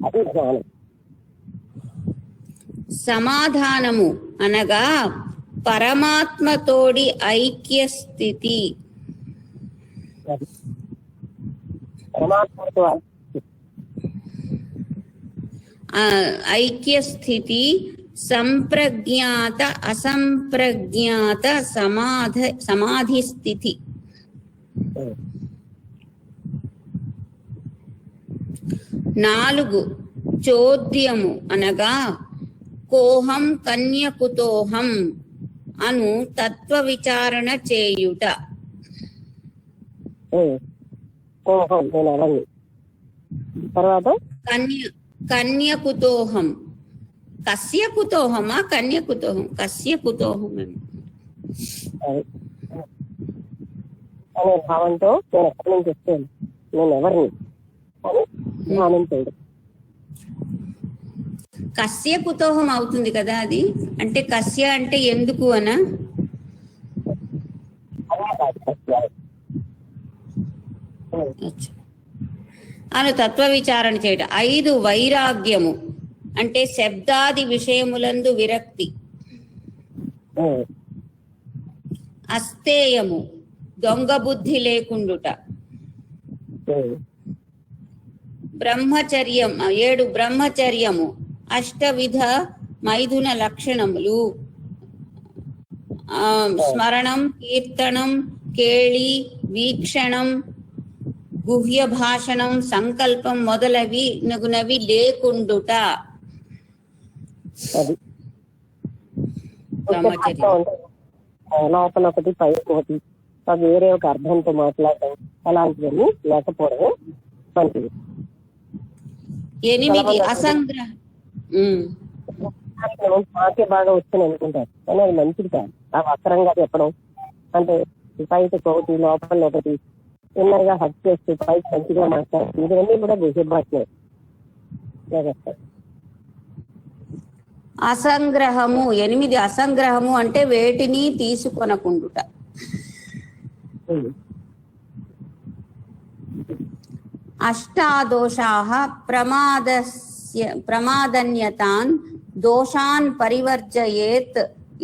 అది ధ్యానం. సమాధానము అనగా పరమాత్మతోడి ఐక్య స్థితి. ఐక్య స్థితి, సంప్రజ్ఞాత అసంప్రజ్ఞాత సమాధి స్థితి. 4 చోద్యము అనగా కోహం కన్యకుతోహం అను తత్వ విచారణ చేయుట. తర్వాత కన్యకుతోహం, కస్య కుతోహమా కన్యకుతోహం? కస్య కుతోహం అనే భావంతో నేను ఎక్కడి నుంచి వస్తాను, నేను ఎవరిని అని ధ్యానం చేయడం. కస్య కుతోహం అవుతుంది కదా అది. అంటే కస్య అంటే ఎందుకు అనా? అను తత్వ విచారణ చేయటం. 5 వైరాగ్యము అంటే శబ్దాది విషయములందు విరక్తి. అస్తేయము దొంగ బుద్ధి లేకుండుట. బ్రహ్మచర్యం 7 బ్రహ్మచర్యము 8 విధ మైథున లక్షణములు. స్మరణం, కీర్తనం, కేళి, వీక్షణం, గుహ్య భాషణం, సంకల్పం మొదలగునవి లేకుండుట. లోపల ఒకటి పై ఒకటి వేరే ఒక అర్థంతో మాట్లాడటం అలాంటివన్నీ లేకపోవడమే మంచిది. 8 అసంగ్రహం. మాకే బాగా వచ్చింది అనుకుంటారు, కానీ అది మంచిది కాదు. ఆ వక్రంగా చెప్పడం అంటే పైకి ఒకటి లోపల ఒకటి చిన్నగా హక్ చేస్తూ పైకి మంచిగా మాట్లాడుతూ ఇవన్నీ కూడా గుహ్యభాషలే. అసంగ్రహము 8 అసంగ్రహము అంటే వేటిని తీసుకొనకుండుట. అష్టాదోషాః ప్రమాదన్యతాన్ దోషాన్ పరివర్జయేత్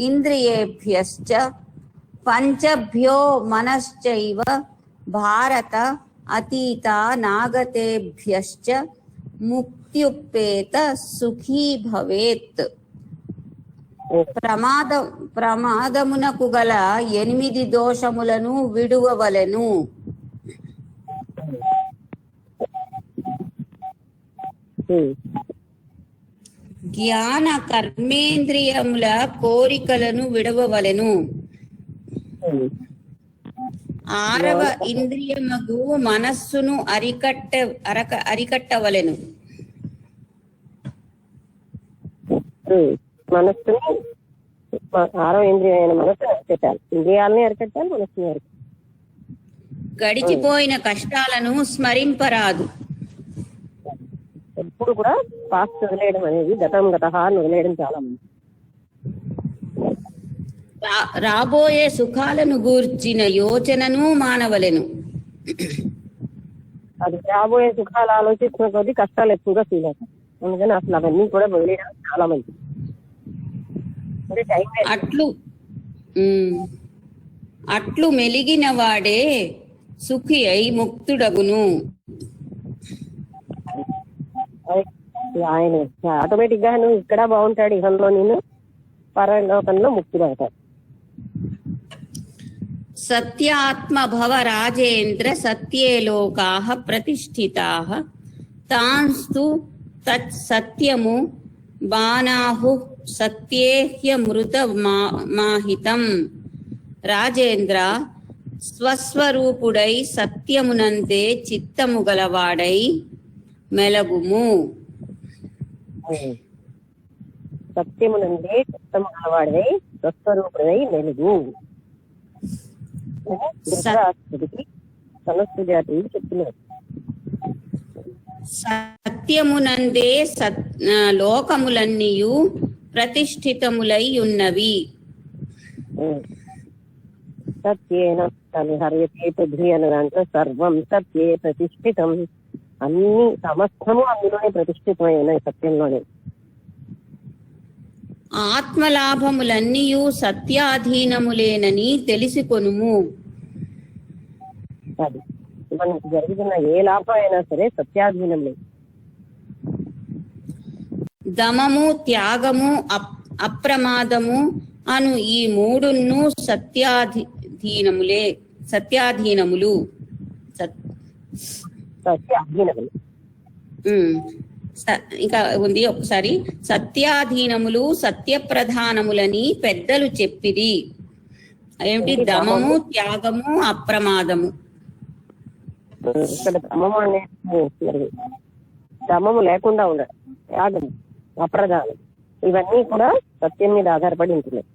ఇంద్రియేభ్యశ్చ పంచభ్యో మనశ్చైవ భారత అతీత నాగతేభ్యశ్చ ముక్త్యుపేత సుఖీ భవేత్. ప్రమాదమునకు గల 8 దోషములను విడువవలెను. జ్ఞాన కర్మేంద్రియముల కోరికలను విడవవలెను. 6వ ఇంద్రియమగు మనస్సును అరికట్టవలెను. మనస్సుని 6వ ఇంద్రియం మనస్సుని అరికట్టాలి. ఇంద్రియాలని అరికట్టాలి, మనస్సుని అరికట్టాలి. గడిచిపోయిన కష్టాలను స్మరింపరాదు. ఎప్పుడు కూడా పాస్ట్ వదిలేయడం అనేది, గతం అని వదిలేయడం చాలా మంది. రాబోయే సుఖాలను గూర్చిన యోచనను మానవలెను. అది రాబోయే సుఖాలు ఆలోచించిన కొద్దీ కష్టాలు ఎక్కువగా ఫీల్ అవుతాయి. అందుకని అసలు అవన్నీ కూడా వదిలేయడం చాలా మంది. అట్లు మెలిగిన వాడే సుఖి అయి ముక్తుడగును. ఆయన ఆటోమేటిక్ గా నువ్వు ఇక్కడ బాగుంటాడు, ఇహంలో నేను పరలోకంలో ముక్తుడవుతాడు. సత్యాత్మ భవ రాజేంద్ర సత్యే లోకాః ప్రతిష్ఠితాః తాంస్తు తత్ సత్యము బాణాహు సత్యేహ్యమృత మాహితం. రాజేంద్ర, స్వస్వరూపుడై సత్యమునందే చిత్తము గలవాడై మెలగుము. సత్యమునందే చిత్తము గలవాడై స్వస్వరూపుడై మెలుగు. సమస్త జాతి చెప్తున్నారు. సత్యమునందే లోకములన్నీయు ప్రతిష్ఠితములై ఉన్నవి. సత్యేన హర్యతే పృథ్వీ అన్న దాంట్లో సర్వం సత్యే ప్రతిష్ఠితం, అన్ని సమస్తము అందులోనే ప్రతిష్ఠితమై ఉన్నాయి, సత్యంలోనే. ఆత్మలాభములన్నీయు సత్యాధీనములేనని తెలిసికొనుము. అది మనకు జరుగుతున్న ఏ లాభం అయినా సరే సత్యాధీనం లేదు. దమము, త్యాగము, అప్రమాదము అను ఈ మూడును సత్యాధీనములు. ఇంకా ఉంది ఒకసారి, సత్యాధీనములు సత్యప్రధానములని పెద్దలు చెప్పిరి. ఏమిటి? దమము, త్యాగము, అప్రమాదము. ఇక్కడ దమము అనేది దమము లేకుండా ఉండదు, త్యాగము, అప్రధానం, ఇవన్నీ కూడా సత్యం మీద ఆధారపడి ఉంటున్నాయి.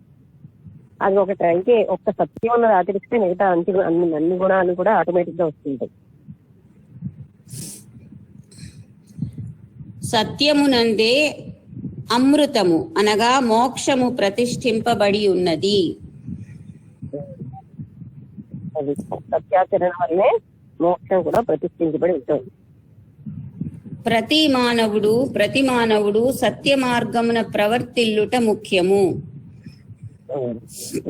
అది ఒకటి అయితే ఒక్క సత్యం ఉన్నది ఆచరిస్తే మిగతా అన్ని గుణాలు కూడా ఆటోమేటిక్ గా వస్తుంటాయి. సత్యమునందే అమృతము అనగా మోక్షము ప్రతిష్ఠింపబడి ఉన్నది. అది సత్యాచరణ వల్లే మోక్షం కూడా ప్రతిష్ఠించబడి ఉంటుంది. ప్రతి మానవుడు సత్య మార్గమున ప్రవర్తిల్లుట ముఖ్యము.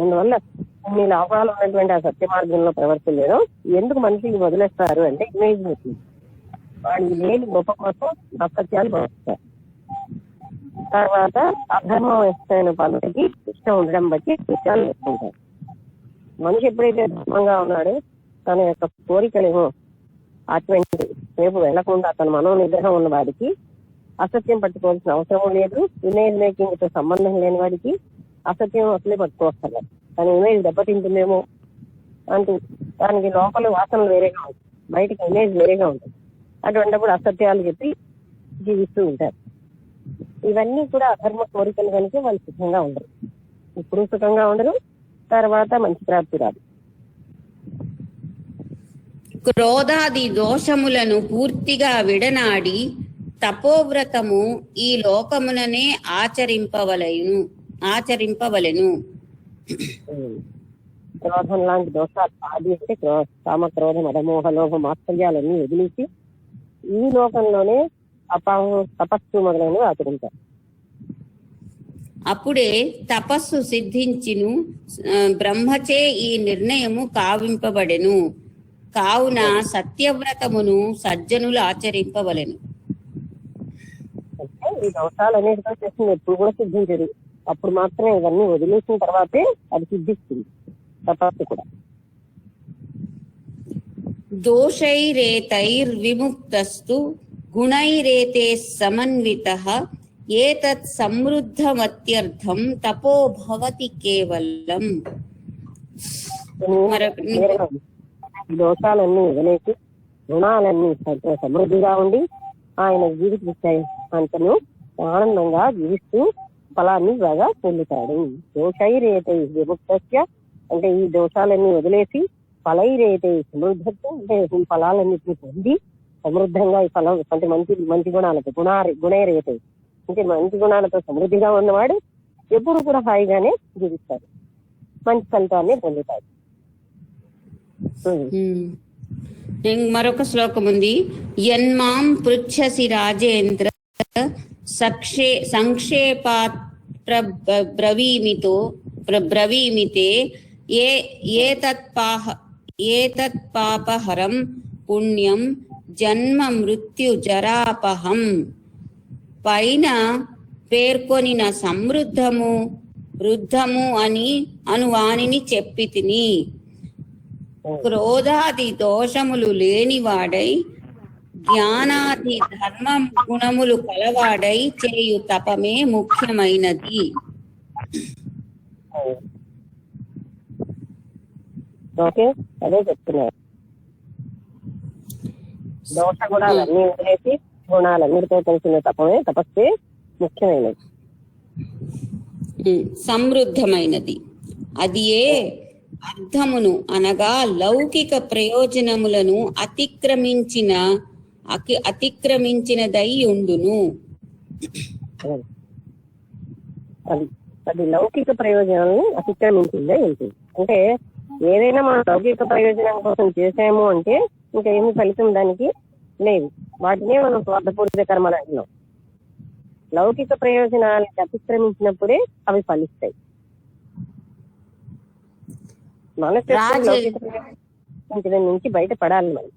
అందువల్ల కొన్ని లాభాలు ఉన్నటువంటి ఆ సత్య మార్గంలో ప్రవర్తిల్లేదో ఎందుకు మనిషిని వదిలేస్తారు అంటే ఇమేజ్ అవుతుంది. వాడికి లేని గొప్ప కోసం అసత్యాలు ప్రవర్తిస్తారు. తర్వాత అధర్మం ఇష్టమైన పనులకి ఇష్టం ఉండడం బట్టి సత్యాలు వేసుకుంటారు. మనిషి ఎప్పుడైతే ధర్మంగా ఉన్నాడో తన యొక్క కోరికలేమో అటువంటి రేపు వెళ్లకుండా తన మనోనిగ్రహం ఉన్న వాడికి అసత్యం పట్టుకోవాల్సిన అవసరం లేదు. ఇమేజ్ మేకింగ్ తో సంబంధం లేని వాడికి అసత్యం అసలే పట్టుకోవస్తారు. తన ఇమేజ్ దెబ్బతింటుందేమో అంటూ దానికి లోపల వాసనలు వేరేగా ఉంటాయి, బయటకి ఇమేజ్ వేరేగా ఉంటుంది. అటువంటిప్పుడు అసత్యాలు చెప్పి జీవిస్తూ ఉంటారు. ఇవన్నీ కూడా అధర్మ కోరికలు కనుక వాళ్ళు సుఖంగా ఉండరు, ఇప్పుడు సుఖంగా ఉండరు, తర్వాత మంచి ప్రాప్తి రాదు. క్రోధాది దోషములను పూర్తిగా విడనాడి తపోవ్రతము ఈ లోకముననే ఆచరింపవలెను. క్రోధం లాంటి దోషాలు ఆది అంటే కామ, క్రోధ, మదమోహ, లోభ, మాత్సర్యాలన్నీ వదిలేసి ఈ లోకంలోనే తపస్సు మొదలైనవి ఆచరించారు. అప్పుడే తపస్సు సిద్ధించును, బ్రహ్మచే ఈ నిర్ణయము కావింపబడెను. కావున సత్యవ్రతమును సజ్జనులు ఆచరింపవలెను. అంటే ఈ దోషాలు అనేటితో చేస్తుంది ఎప్పుడు కూడా సిద్ధించదు. అప్పుడు మాత్రమే ఇవన్నీ వదిలేసిన తర్వాతే అది సిద్ధిస్తుంది తపస్సు కూడా. దోషైరేతైర్విముక్తస్తు గుణైరేతే సమన్వితః ఏతత్ సమృద్ధమత్యర్థం తపో భవతి కేవలం. ఈ దోషాలన్నీ వదిలేసి గుణాలన్నీ సమృద్ధిగా ఉండి ఆయన జీవితాంతను ఆనందంగా జీవిస్తూ ఫలాన్ని బాగా పొందుతాడు. దోషైరేతే విముక్తస్య అంటే ఈ దోషాలన్నీ వదిలేసి, ఫలైరేతే సమృద్ధత్వం అంటే ఈ ఫలాలన్నింటినీ పొంది సమృద్ధంగా ఈ ఫలం అంటే మంచి గుణాలతో గుణైరేతే అంటే మంచి గుణాలతో సమృద్ధిగా ఉన్నవాడు ఎప్పుడు కూడా హాయిగానే జీవిస్తాడు, మంచి ఫలితాన్ని పొందుతాడు. మరొక శ్లోకం ఉంది. యన్మాం పృచ్ఛసి రాజేంద్ర సంక్షేపాత్ బ్రవీమితే ఏతత్ పాపహరం పుణ్యం జన్మ మృత్యు జరాపహం. పైన పేర్కొనిన వృద్ధము అని అనువానిని చెప్పి తిని, క్రోధాది దోషములు లేనివాడై జ్ఞానాది ధర్మ గుణములు కలవాడై చేయు తపమే ముఖ్యమైనది. ఓకే, అదే చెప్తున్నారు. దోష గుణాలన్నీ వదిలేసి గుణాలన్నిటితో కలిసిన తపస్సే ముఖ్యమైనది, సమృద్ధమైనది. అది ఏ అర్థమును అనగా లౌకిక ప్రయోజనములను అతిక్రమించినదై ఉండును. అది లౌకిక ప్రయోజనాలను అతిక్రమించిందే ఉంటుంది. అంటే ఏదైనా మనం లౌకిక ప్రయోజనం కోసం చేసాము అంటే ఇంకా ఏమి ఫలితం దానికి లేదు. వాటినే మనం స్వార్థపూరిత కర్మలు అంటున్నాం. లౌకిక ప్రయోజనాలకి అతిక్రమించినప్పుడే అవి ఫలిస్తాయి. మన లౌకిక ప్రయోజనం నుంచి బయటపడాలి. మనం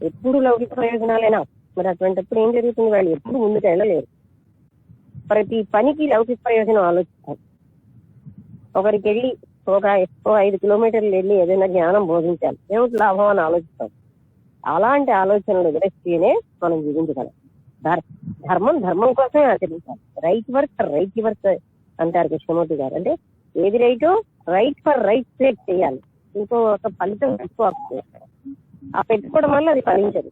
ఎప్పుడు లౌకిక ప్రయోజనాలైనా మరి అటువంటిప్పుడు ఏం జరుగుతుంది? వాళ్ళు ఎప్పుడు ముందుకు వెళ్ళలేరు. ప్రతి పనికి లౌకిక ప్రయోజనం ఆలోచిస్తారు. ఒకరికి వెళ్ళి ఒక 5 కిలోమీటర్లు వెళ్ళి ఏదైనా జ్ఞానం బోధించాలి, ఏమిటి లాభం అని ఆలోచిస్తాం. అలాంటి ఆలోచనలు ఎదురేస్తేనే మనం జీవించగలం. ధర్మం కోసమే ఆచరించాలి. రైట్ వర్క్ అంటారు కృష్ణమూర్తి గారు. అంటే ఏది రైటో రైట్ ఫర్ రైట్ సేక్ చేయాలి. ఇంకో ఒక ఫలితం పెట్టుకోవాలి. ఆ పెట్టుకోవడం వల్ల అది ఫలించదు.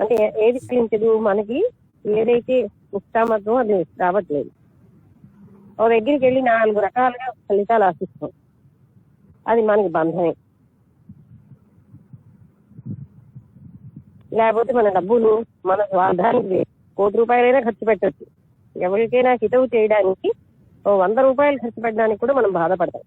అంటే ఏది ఫలించదు? మనకి ఏదైతే ఉత్సాహమో అది రావట్లేదు. ఒక దగ్గరికి వెళ్ళి 4 రకాలుగా ఫలితాలు ఆశిస్తాం. అది మనకి బంధమే. లేకపోతే మన డబ్బులు మన స్వార్థానికి 1 కోటి రూపాయలైనా ఖర్చు పెట్టచ్చు. ఎవరికైనా హితవు చేయడానికి 100 రూపాయలు ఖర్చు పెట్టడానికి కూడా మనం బాధపడతాం.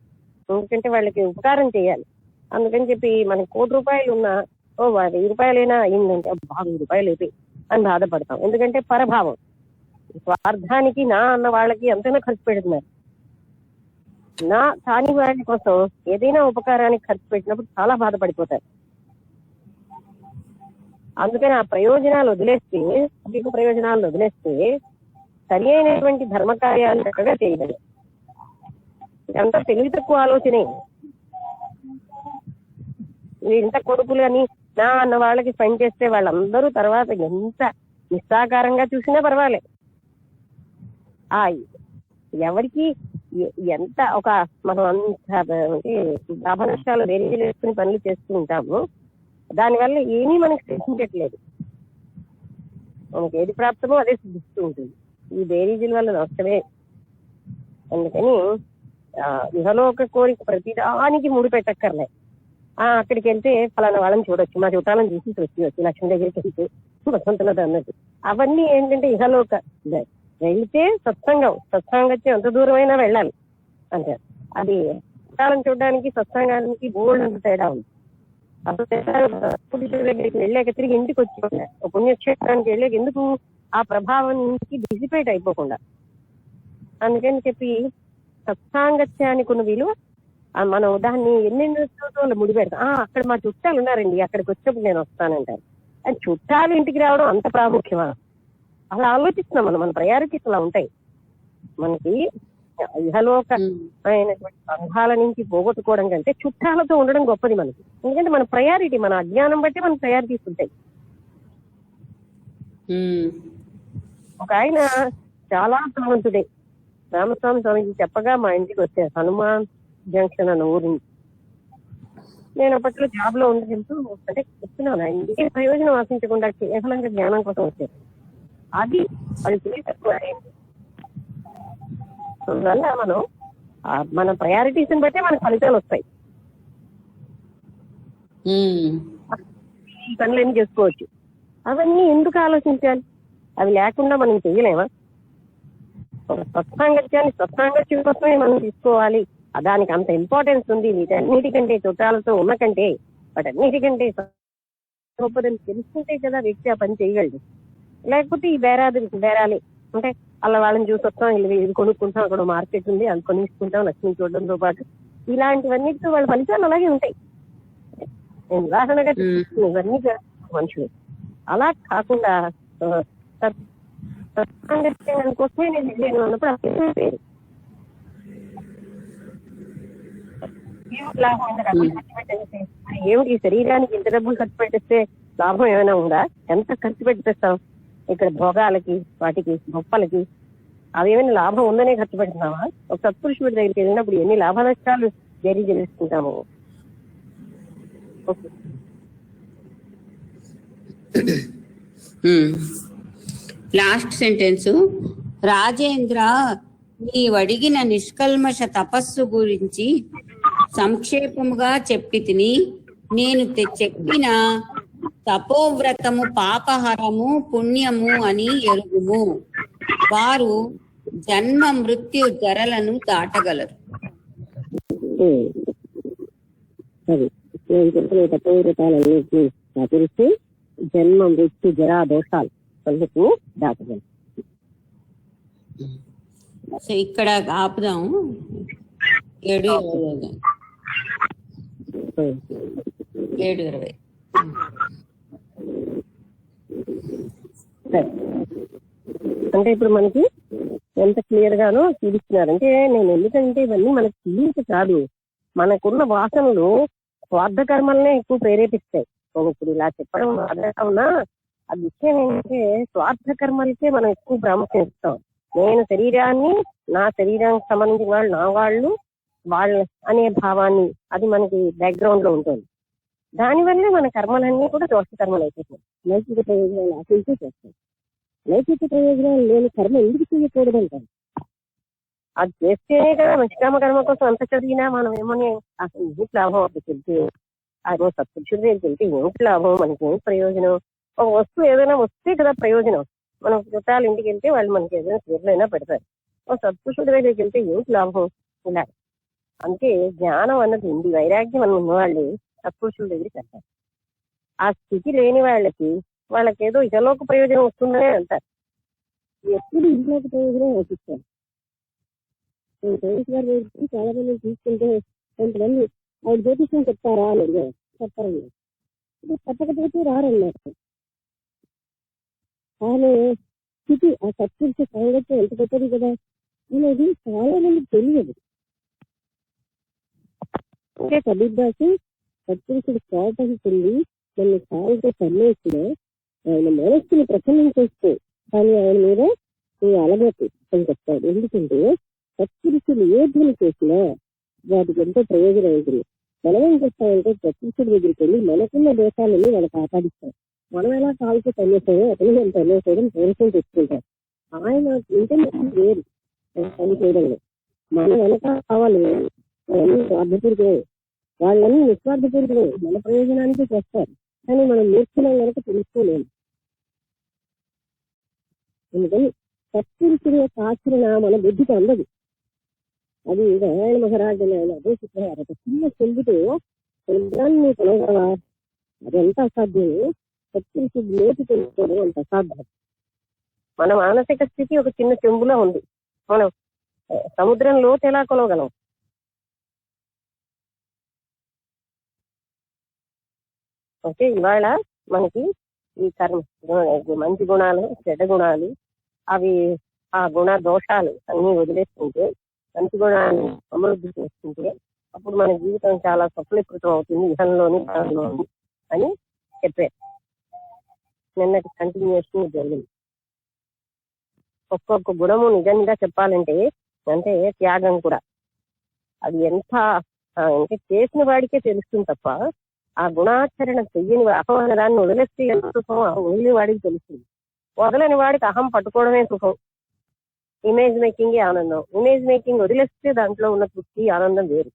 ఎందుకంటే వాళ్ళకి ఉపకారం చేయాలి. అందుకని చెప్పి మనకి 1 కోటి రూపాయలు ఉన్నా 1000 రూపాయలైనా అయిందంటే 1000 రూపాయలు అయిపోయి అని బాధపడతాం. ఎందుకంటే పరభావం. స్వార్థానికి నా అన్న వాళ్ళకి ఎంతైనా ఖర్చు పెడుతున్నారు. నా కాని వాటి కోసం ఏదైనా ఉపకారానికి ఖర్చు పెట్టినప్పుడు చాలా బాధపడిపోతారు. అందుకని ఆ ప్రయోజనాలు వదిలేస్తే, అధిక ప్రయోజనాలు వదిలేస్తే సరి అయినటువంటి ధర్మ కార్యాలు చక్కగా చేయగలరు. ఇదంతా తెలివి తక్కువ ఆలోచనే. ఇంత కొడుకులు అని నా అన్న వాళ్ళకి పని చేస్తే వాళ్ళందరూ తర్వాత ఎంత నిస్సాకారంగా చూసినా పర్వాలే. ఎవరికి ఎంత ఒక మనం అంత లాభ నష్టాలు వేరే వేసుకుని పనులు చేస్తూ ఉంటాము. దానివల్ల ఏమీ మనకి సిద్ధించట్లేదు. మనకి ఏది ప్రాప్తమో అదే సిద్ధిస్తూ ఉంటుంది. ఈ బేరీజుల వల్ల నష్టమే. అందుకని ఇహలోక కోరిక ప్రతిదానికి ముడి పెట్టక్కర్లే. అక్కడికి వెళ్తే ఫలానా వాళ్ళని చూడొచ్చు, మా చుట్టాలను చూసి వచ్చి లక్ష్మి దగ్గరికి వెళ్తే వసంతలత అన్నట్టు అవన్నీ ఏంటంటే ఇహలోక. వెళ్తే సత్సంగత్యం ఎంత దూరమైనా వెళ్ళాలి అంటే అది చుట్టాలను చూడడానికి సత్సంగానికి బోల్డ్ తేడా ఉంది. అసలు దగ్గరికి వెళ్ళాక తిరిగి ఇంటికి వచ్చి పుణ్యక్షేత్రానికి వెళ్ళాక ఎందుకు ఆ ప్రభావం నుంచి డిసిపేట్ అయిపోకుండా. అందుకని చెప్పి సత్సాంగత్యానికి ఉన్న విలువ మనం దాన్ని ఎన్నెన్నో ముడిపెడతాం. అక్కడ మా చుట్టాలు ఉన్నారండి, అక్కడికి వచ్చినప్పుడు నేను వస్తానంటారు. అని చుట్టాలు ఇంటికి రావడం అంత ప్రాముఖ్యమా? అలా ఆలోచిస్తున్నాం మన ప్రయారిటీస్ అలా ఉంటాయి. మనకి ఇహలోకమైనటువంటి బంధాల నుంచి పోగొట్టుకోవడం కంటే చుట్టాలతో ఉండడం గొప్పది మనకి. ఎందుకంటే మన ప్రయారిటీ, మన అజ్ఞానం బట్టి మన ప్రయారిటీస్ ఉంటాయి. ఒక ఆయన చాలా ధనవంతుడే, రామస్వామి స్వామికి చెప్పగా మా ఇంటికి వచ్చారు, హనుమాన్ జంక్షన్ అన్న ఊరి నుంచి. నేను అప్పట్లో జాబ్ లో ఉండడంతో అంటే చెప్తున్నాను, ఆయన ఏ ప్రయోజనం ఆశించకుండా కేవలంగా జ్ఞానం కోసం వచ్చారు. అది వాళ్ళు తక్కువ. అందువల్ల మనం మన ప్రయారిటీస్ బట్టే మనకు ఫలితాలు వస్తాయి. ఈ పనులన్నీ చేసుకోవచ్చు. అవన్నీ ఎందుకు ఆలోచించాలి? అవి లేకుండా మనం చెయ్యలేమా? సత్సాంగత్యం కోసమే మనం తీసుకోవాలి. దానికి అంత ఇంపార్టెన్స్ ఉంది. వీటన్నిటికంటే చుట్టాలతో ఉన్న కంటే వాటన్నిటికంటే గొప్పదని తెలుసుకుంటే కదా వ్యక్తి ఆ పని చేయగలడు. లేకపోతే ఈ బేరాలే అంటే అలా వాళ్ళని చూసి వస్తాం, ఇది కొనుక్కుంటాం, అక్కడ మార్కెట్ ఉంది అది కొనుక్కుంటాం, లక్ష్మి చూడడంతో పాటు ఇలాంటివన్నిటితో వాళ్ళ ఫలితాలు అలాగే ఉంటాయి. నేను ఉదాహరణగా ఇవన్నీ మనుషులు అలా కాకుండా సత్సాంగత్యం కోసమే నేను వెళ్ళాను అన్నప్పుడు అసలు పేరు ఏమిటి? శరీరానికి ఇంత డబ్బులు ఖర్చు పెట్టేస్తే లాభం ఏమైనా ఉందా? ఎంత ఖర్చు పెట్టేస్తాం ఇక్కడ భోగాలకి, వాటికి, గొప్పలకి. అవేమైనా లాభం ఉందనే ఖర్చు పెడుతున్నావా? ఒక సత్పురుషుడి దగ్గరికి వెళ్ళినప్పుడు ఎన్ని లాభ నష్టాలు తెలుసుకుంటాము. లాస్ట్ సెంటెన్స్, రాజేంద్ర నీవడిగిన నిష్కల్మష తపస్సు గురించి సంక్షేపముగా చెప్పి తిని, నేను చెప్పిన తపోవ్రతము పాపహరము పుణ్యము అని ఎరుగుము. వారు జన్మ మృత్యు జరలను దాటగలరు. నేను చెప్పిన తపోవ్రతాలన్నింటినీ ఆచరిస్తే జన్మ మృత్యు జరా దోషాలు దాటగలరు. సో ఇక్కడ ఆపుదాం. 7:20. అంటే ఇప్పుడు మనకి ఎంత క్లియర్ గానో చూపిస్తున్నారు. అంటే నేను ఎందుకంటే ఇవన్నీ మనకు తెలియక కాదు, మనకున్న వాసనలు స్వార్థ కర్మలనే ఎక్కువ ప్రేరేపిస్తాయి. నేను ఇప్పుడు ఇలా చెప్పడం ఉన్నా ఆ విషయం ఏంటంటే స్వార్థ కర్మలకే మనం ఎక్కువ ప్రాముఖ్యం ఇస్తాం. నేను శరీరాన్ని, నా శరీరానికి సంబంధించిన వాళ్ళు నా వాళ్ళు అనే భావాన్ని అది మనకి బ్యాక్గ్రౌండ్ లో ఉంటుంది. దానివల్లే మన కర్మలన్నీ కూడా దోష కర్మలు అయిపోతాయి. నైతిక ప్రయోజనాలు ఆశించి చేస్తాయి. నైతిక ప్రయోజనాలు లేని కర్మ ఎందుకు చేయకూడదు అంటారు. అది చేస్తేనే కదా నిష్కామ కర్మ కోసం అంత చదివినా మనం ఏమని అసలు ఏమిటి లాభం అప్పుడు తెలిసి ఆ సత్పురుషుడి దగ్గరికి వెళ్తే ఏమిటి లాభం, మనకి ఏమి ప్రయోజనం? ఒక వస్తువు ఏదైనా వస్తే కదా ప్రయోజనం. మనం చుట్టాలు ఇంటికి వెళ్తే వాళ్ళు మనకి ఏదైనా చీరలు అయినా పెడతారు. ఒక సత్పురుషుడి దగ్గరికి వెళ్తే ఏమిటి లాభం? ఇలా అంటే జ్ఞానం అన్నది ఉంది, వైరాగ్యం అని ఉన్నవాళ్ళు సత్పురుషుల దగ్గరికి వెళ్తారు. ఆ స్థితి లేని వాళ్ళకి ఏదో ఇతలోక ప్రయోజనం వస్తుందనే అంటారు. ఎప్పుడు ఇంట్లోక ప్రయోజనం ఆశిస్తారు. చాలా మంది తీసుకుంటే కొంతమంది ఆవిడ జ్యోతిష్యం చెప్తారా అని చెప్పారండి. చెప్పకపోతే రారన్నారు. కానీ స్థితి ఆ సత్పురుష సాంగత్యం ఎంత గొప్పది కదా అనేది చాలా మందికి తెలియదు. అంటే కబీర్దాసు సత్పురుషుడు ప్రోత్సహిస్తుంది నన్ను సాగుతో సన్నేసిన ఆయన మనస్సుని ప్రసన్నించేస్తే కానీ ఆయన మీద అలగొట్టు అని చెప్తాడు. ఎందుకంటే సత్పురుషులు ఏ ధ్వని చేసినా వాటికి ఎంతో ప్రయోజనం ఉంటుంది. మనం ఏం చేస్తామంటే సత్పురుషుడి దగ్గరికి వెళ్ళి మనకున్న దోషాలని వాళ్ళకి ఆపాదిస్తాం. మనం ఎలా కాలుతో పనిచేసామో అతను నేను పనిచేయడం ప్రవేశం తెచ్చుకుంటాం. ఆయన ఇంటర్నెట్ వేరు పని చేయడంలో. మనం వెనక కావాలి, స్వార్థపూరితమే, వాళ్ళని నిస్వార్థపూరితమే, మన ప్రయోజనానికి చేస్తారు. కానీ మనం నేర్చుకున్నాం కనుక తెలుసుకోలేము. ఎందుకని సత్పురుషుడి యొక్క ఆచరణ మన బుద్ధికి అందదు. అది నారాయణ మహారాజు ఆయన అదే చెప్పారు. ఒక చిన్న చెల్లితో సముద్రాన్ని కొనగలవా? అది ఎంత అసాధ్యం. సత్పురుషుడు నేర్చు తెలుసుకోవడం అంత అసాధ్యం. మన మానసిక స్థితి ఒక చిన్న చెంబులో ఉంది. మనం సముద్రం లోతు ఎలా కొలవగలం? ఓకే, ఇవాళ మనకి ఈ కర్మ మంచి గుణాలు, చెడ్డ గుణాలు, అవి ఆ గుణ దోషాలు అన్ని వదిలేస్తుంటే, మంచి గుణాన్ని అభివృద్ధి చేసుకుంటే అప్పుడు మన జీవితం చాలా సఫలీకృతం అవుతుంది ఇహంలోని పరంలోని అని చెప్పారు. నిన్నటి కంటిన్యూషన్ జరిగింది. ఒక్కొక్క గుణము నిజంగా చెప్పాలంటే అంటే త్యాగం కూడా. అది ఎంత అంటే చేసిన వాడికే తెలుస్తుంది తప్ప ఆ గుణాచరణ చెయ్యని అహం వదిలేస్తే ఎంత సుఖం వదిలిన వాడికి తెలుస్తుంది. వదలని వాడికి అహం పట్టుకోవడమే సుఖం. ఇమేజ్ మేకింగే ఆనందం. ఇమేజ్ మేకింగ్ వదిలేస్తే దాంట్లో ఉన్న తృప్తి ఆనందం వేరు.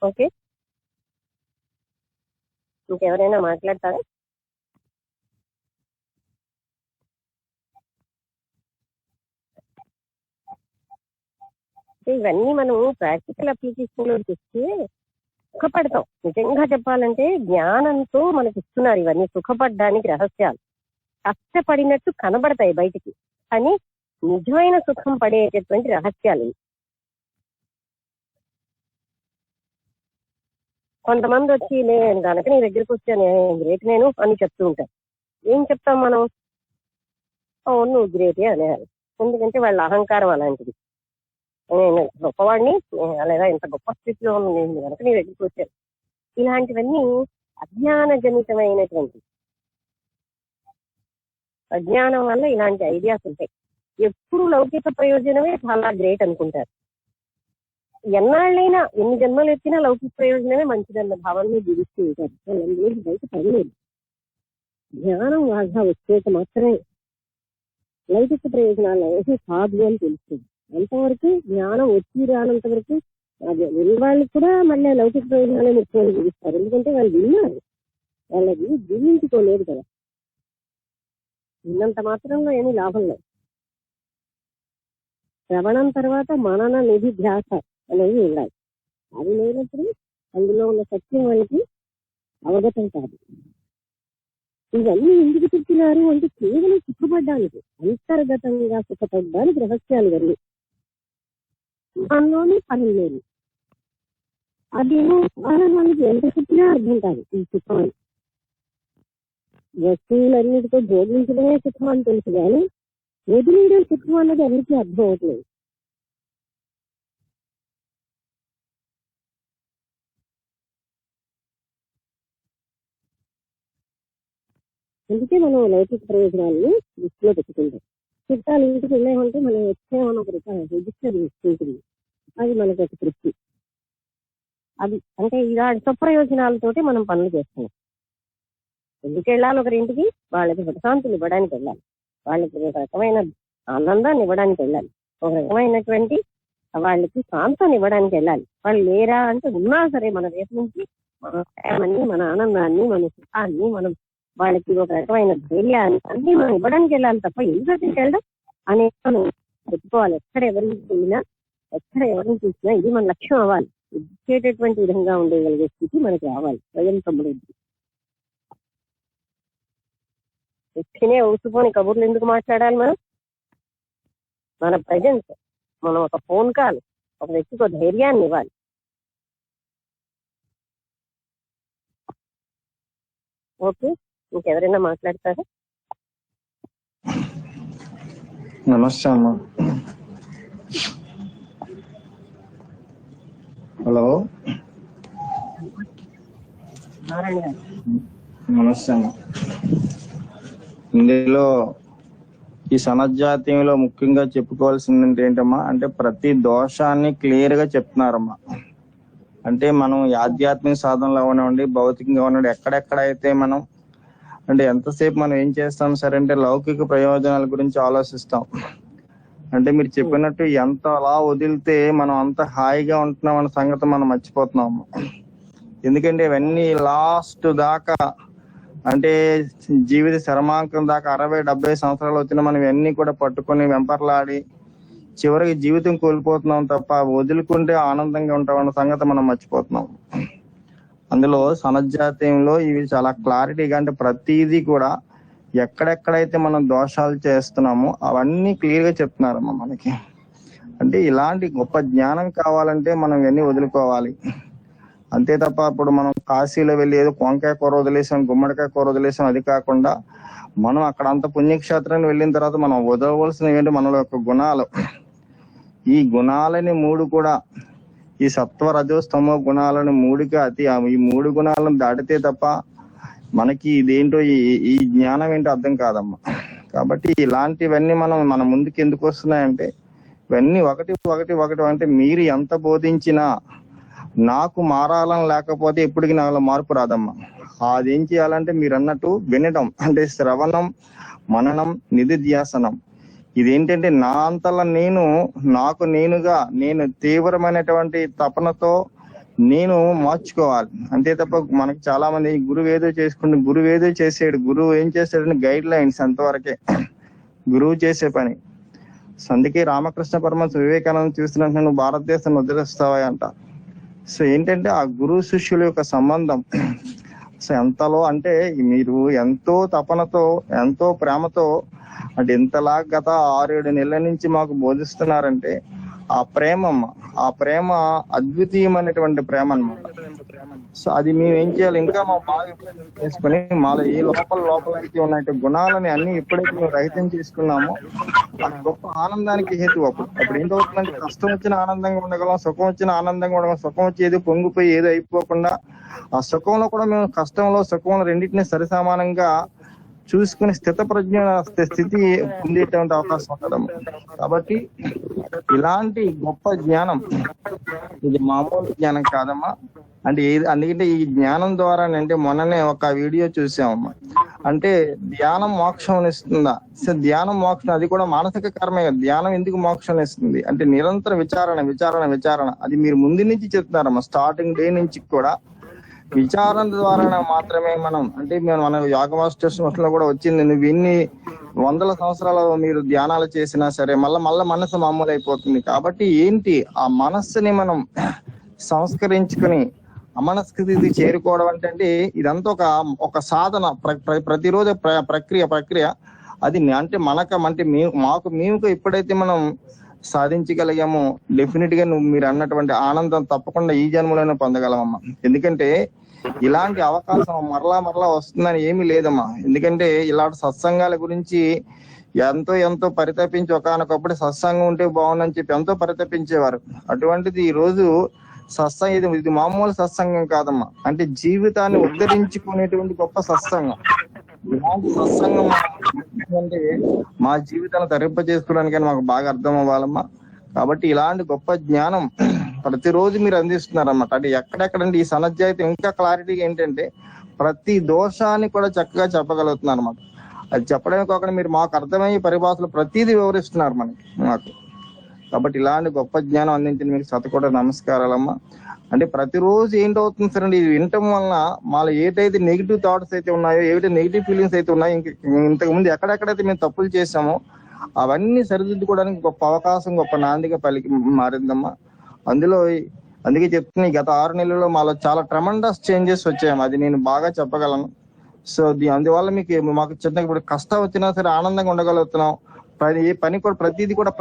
ఓకే, ఇంకెవరైనా మాట్లాడతారా? ఇవన్నీ మనం ప్రాక్టికల్ అప్లికేషన్ లో చూస్తే సుఖపడతాం. నిజంగా చెప్పాలంటే జ్ఞానంతో మనకి ఇస్తున్నారు ఇవన్నీ సుఖపడడానికి రహస్యాలు. కష్టపడినట్టు కనబడతాయి బయటికి, కానీ నిజమైన సుఖం పడేటటువంటి రహస్యాలు. కొంతమంది వచ్చి నేను కనుక నీ దగ్గరికి వచ్చాను గ్రేట్ నేను అని చెప్తూ ఉంటారు. ఏం చెప్తాం మనం? అవును నువ్వు గ్రేటే అనేయాలి. ఎందుకంటే వాళ్ళ అహంకారం అలాంటిది. నేను గొప్పవాడిని లేదా ఇంత గొప్ప స్థితిలో ఉన్న నేను కనుక నీ దగ్గరికి వచ్చాను. ఇలాంటివన్నీ అజ్ఞాన జనితమైనటువంటి అజ్ఞానం వల్ల ఇలాంటి ఐడియాస్ ఉంటాయి. ఎప్పుడు లౌకిక ప్రయోజనమే చాలా గ్రేట్ అనుకుంటారు. ఎన్నాళ్ళైనా ఎన్ని జన్మలు ఎత్తినా లౌకిక ప్రయోజనమే మంచిదన్న భావనలో జీవిస్తూ ఉంటారు. అందులో బయట పడలేదు. జ్ఞానం బాగా వచ్చేట మాత్రమే లౌకిక ప్రయోజనాలు అనేసి కాదు అని తెలుస్తుంది. అంతవరకు జ్ఞానం వచ్చి రానంత వరకు వాళ్ళకి కూడా మళ్ళీ లౌకిక ప్రయోజనాలే ముఖ్యంగా జీవిస్తారు. ఎందుకంటే వాళ్ళు విన్నారు, వాళ్ళకి జీవించుకోలేదు కదా. విన్నంత మాత్రంలో ఏమీ లాభం లేదు. శ్రవణం తర్వాత మనన నిధి ధ్యాస అనేది ఉండాలి. అది లేనప్పుడు అందులో ఉన్న సత్యం వాళ్ళకి అవగతం కాదు. ఇవన్నీ ఎందుకు చెప్తున్నారు అంటే కేవలం సుఖపడ్డానికి, అంతర్గతంగా సుఖపడ్డానికి రహస్యాలు ఇవన్నీ. దానిలోని పనుల్లోని అదేమో వాళ్ళకి ఎంత చెప్పినా అర్థం కాదు ఈ సుఖం అని. వస్తువులన్నిటితో జోడించడమే సుఖం అని తెలుసు, కానీ వదిలేయడం సుఖం అన్నది అందరికీ అర్థం అవుతుంది. అందుకే మనం లౌకిక ప్రయోజనాలను దృష్టిలో పెట్టుకుంటాం. చుట్టాలు ఇంటికి వెళ్ళామంటే మనం వచ్చామని ఒక రిజిస్టర్ చేసుకుంటుంది. అది మనకు ఒక తృప్తి. అది అంటే ఇలాంటి స్వప్రయోజనాలతోటి మనం పనులు చేస్తున్నాం. ఎందుకు వెళ్ళాలి ఒకరింటికి? వాళ్ళకి ప్రశాంతులు ఇవ్వడానికి వెళ్ళాలి, వాళ్ళకి ఒక రకమైన ఆనందాన్ని ఇవ్వడానికి వెళ్ళాలి, ఒక రకమైనటువంటి వాళ్ళకి శాంతాన్ని ఇవ్వడానికి వెళ్ళాలి. వాళ్ళు లేరా అంటే ఉన్నా సరే మన వైపు నుంచి మన ప్రేమని, మన ఆనందాన్ని, మన సుఖాన్ని మనం వాళ్ళకి ఒక రకమైన ధైర్యాన్ని అన్ని మనం ఇవ్వడానికి వెళ్ళాలి తప్ప ఎందుకంటే వెళ్ళడం అనేది మనం చెప్పుకోవాలి. ఎక్కడ ఎవరిని వెళ్ళినా, ఎక్కడ ఎవరిని చూసినా ఇది మన లక్ష్యం అవ్వాలి. ఇచ్చేటటువంటి విధంగా ఉండగలిగే స్థితి మనకి రావాలి. స్వయం సమృద్ధి. ఎక్కినే ఊసుకొని కబుర్లు ఎందుకు మాట్లాడాలి? మనం మన ప్రజెన్స్, మనం ఒక ఫోన్ కాల్ ఒక వ్యక్తికి ఒక ధైర్యాన్ని ఇవ్వాలి. ఓకే, ఇంకెవరైనా మాట్లాడతారా? నమస్తే అమ్మా. హలో, నమస్తే అమ్మా. ఇందులో ఈ సనజ్జాతీయంలో ముఖ్యంగా చెప్పుకోవాల్సింది ఏంటమ్మా అంటే ప్రతి దోషాన్ని క్లియర్ గా చెప్తున్నారమ్మా. అంటే మనం ఆధ్యాత్మిక సాధనలో అవనివ్వండి, భౌతికంగా అవనివ్వండి, ఎక్కడెక్కడైతే మనం అంటే ఎంతసేపు మనం ఏం చేస్తాం సరే అంటే లౌకిక ప్రయోజనాల గురించి ఆలోచిస్తాం. అంటే మీరు చెప్పినట్టు ఎంత అలా వదిలితే మనం అంత హాయిగా ఉంటున్నాం అన్న సంగతి మనం మర్చిపోతున్నాము. ఎందుకంటే ఇవన్నీ లాస్ట్ దాకా అంటే జీవిత శర్మాంకం దాకా 60-70 సంవత్సరాలు వచ్చినా మనం ఇవన్నీ కూడా పట్టుకొని వెంపర్లాడి చివరికి జీవితం కోల్పోతున్నాం తప్ప వదులుకుంటే ఆనందంగా ఉంటామన్న సంగతి మనం మర్చిపోతున్నాం. అందులో సనజ్జాతీయంలో ఇవి చాలా క్లారిటీగా, అంటే ప్రతిదీ కూడా ఎక్కడెక్కడైతే మనం దోషాలు చేస్తున్నామో అవన్నీ క్లియర్ గా చెప్తున్నారమ్మా మనకి. అంటే ఇలాంటి గొప్ప జ్ఞానం కావాలంటే మనం ఇవన్నీ వదులుకోవాలి. అంతే తప్ప ఇప్పుడు మనం కాశీలో వెళ్ళి ఏదో వంకాయ కూర వదిలేసాం, గుమ్మడికాయ కూర వదిలేసాం, అది కాకుండా మనం అక్కడ అంత పుణ్యక్షేత్రాన్ని వెళ్ళిన తర్వాత మనం వదలవలసినవి ఏంటి, మనలో యొక్క గుణాలు. ఈ గుణాలని 3 కూడా, ఈ సత్వ రజో స్తమో గుణాలను 3కి ఈ 3 గుణాలను దాటితే తప్ప మనకి ఇదేంటో ఈ జ్ఞానం ఏంటో అర్థం కాదమ్మా. కాబట్టి ఇలాంటివన్నీ మన ముందుకు ఎందుకు వస్తున్నాయంటే ఇవన్నీ ఒకటి అంటే మీరు ఎంత బోధించినా నాకు మారాలని లేకపోతే ఎప్పటికి నాలో మార్పు రాదమ్మా. అదేం చేయాలంటే మీరు అన్నట్టు వినడం, అంటే శ్రవణం, మననం, నిధిధ్యాసనం. ఇదేంటంటే నా అంతలా నేను తీవ్రమైనటువంటి తపనతో నేను మార్చుకోవాలి. అంతే తప్ప మనకి చాలా మంది గురువు ఏదో చేసాడు, గురువు ఏం చేస్తాడని గైడ్ లైన్స్ అంతవరకే గురువు చేసే పని. అందుకే రామకృష్ణ పరమహంస వివేకానంద చూస్తున్నట్టు నువ్వు భారతదేశాన్ని వదిలేస్తావా అంట. సో ఏంటంటే ఆ గురువు శిష్యుల యొక్క సంబంధం సో ఎంతలో అంటే మీరు ఎంతో తపనతో ఎంతో ప్రేమతో అంటే ఇంతలా గత 6-7 నెలల నుంచి మాకు బోధిస్తున్నారంటే ఆ ప్రేమ అద్వితీయమైనటువంటి ప్రేమ అన్నమాట. సో అది మేము ఏం చేయాలి, ఇంకా మా బాగా చేసుకుని మాలో ఏ లోపల అయితే ఉన్నట్టు గుణాలని అన్ని ఎప్పుడైతే మేము రహితం చేసుకున్నామో ఆ గొప్ప ఆనందానికి హేతు. అప్పుడు ఏంటవుతుందంటే కష్టం వచ్చిన ఆనందంగా ఉండగలం, సుఖం వచ్చిన ఆనందంగా ఉండగలం. సుఖం వచ్చి ఏదో పొంగిపోయి ఏదో అయిపోకుండా ఆ సుఖంలో కూడా మేము కష్టంలో సుఖంలో రెండింటినీ సరిసమానంగా చూసుకుని స్థితి పొందేటువంటి అవకాశం ఉండడం. కాబట్టి ఇలాంటి గొప్ప జ్ఞానం ఇది మామూలు జ్ఞానం కాదమ్మా. అంటే అందుకంటే ఈ జ్ఞానం ద్వారా అంటే మొన్ననే ఒక వీడియో చూసామమ్మా. అంటే ధ్యానం మోక్షం ఇస్తుందా? సో ధ్యానం మోక్షం అది కూడా మానసిక కర్మే కదా. ధ్యానం ఎందుకు మోక్షం ఇస్తుంది అంటే నిరంతర విచారణ. అది మీరు ముందు నుంచి చెప్తున్నారమ్మా. స్టార్టింగ్ డే నుంచి కూడా విచారణ ద్వారా మాత్రమే మనం అంటే మన యోగ మాస్టర్స్ లో కూడా వచ్చింది. నువ్వు ఎన్ని 100 సంవత్సరాలు మీరు ధ్యానాలు చేసినా సరే మళ్ళా మనసు మామూలు అయిపోతుంది. కాబట్టి ఏంటి ఆ మనస్సుని మనం సంస్కరించుకుని అమనస్కృతి చేరుకోవడం అంటే ఇదంతా ఒక సాధన, ప్రతిరోజు ప్రక్రియ. అది అంటే మేము ఎప్పుడైతే మనం సాధించగలిగామో డెఫినెట్ గా మీరు అన్నటువంటి ఆనందం తప్పకుండా ఈ జన్మలోనే పొందగలమమ్మా. ఎందుకంటే ఇలాంటి అవకాశం మరలా వస్తుందని ఏమీ లేదమ్మా. ఎందుకంటే ఇలాంటి సత్సంగాల గురించి ఎంతో పరితపించి ఒకనొకప్పుడు సత్సంగం ఉంటే బాగుందని చెప్పి ఎంతో పరితపించేవారు. అటువంటిది ఈ రోజు సత్సంగం ఇది మామూలు సత్సంగం కాదమ్మా. అంటే జీవితాన్ని ఉద్ధరించుకునేటువంటి గొప్ప సత్సంగం. ఇలాంటి సత్సంగం అంటే మా జీవితాన్ని తరింప చేసుకోవడానికని మాకు బాగా అర్థం అవ్వాలమ్మా. కాబట్టి ఇలాంటి గొప్ప జ్ఞానం ప్రతిరోజు మీరు అందిస్తున్నారన్నమాట. అంటే ఎక్కడెక్కడంటే ఈ సనజ్జాయితీ ఇంకా క్లారిటీగా ఏంటంటే ప్రతి దోషాన్ని కూడా చక్కగా చెప్పగలుగుతున్నారు అన్నమాట. అది చెప్పడమే కాకుండా మీరు మాకు అర్థమయ్యే పరిభాషలు ప్రతిదీ వివరిస్తున్నారు మాకు. కాబట్టి ఇలాంటి గొప్ప జ్ఞానం అందించిన మీకు శతకోటి నమస్కారాలమ్మా. అంటే ప్రతిరోజు ఏంటవుతుంది సార్ అంటే ఇది వినటం వలన మాలో ఏదైతే నెగిటివ్ థాట్స్ అయితే ఉన్నాయో, ఏవైతే నెగిటివ్ ఫీలింగ్స్ అయితే ఉన్నాయో, ఇంతకు ముందు ఎక్కడెక్కడైతే మేము తప్పులు చేసామో అవన్నీ సరిదిద్దుకోవడానికి గొప్ప అవకాశం, గొప్ప నాందిగా మారిందమ్మా. అందుకే చెప్తున్నా, గత 6 నెలల్లో మాలో చాలా ట్రెమండస్ చేంజెస్ వచ్చాయమ్మా. అది నేను బాగా చెప్పగలను. సో అందువల్ల మాకు చిన్న ఇప్పుడు కష్టం వచ్చినా సరే ఆనందంగా ఉండగలుగుతున్నాం. ప్రతిదీ కూడా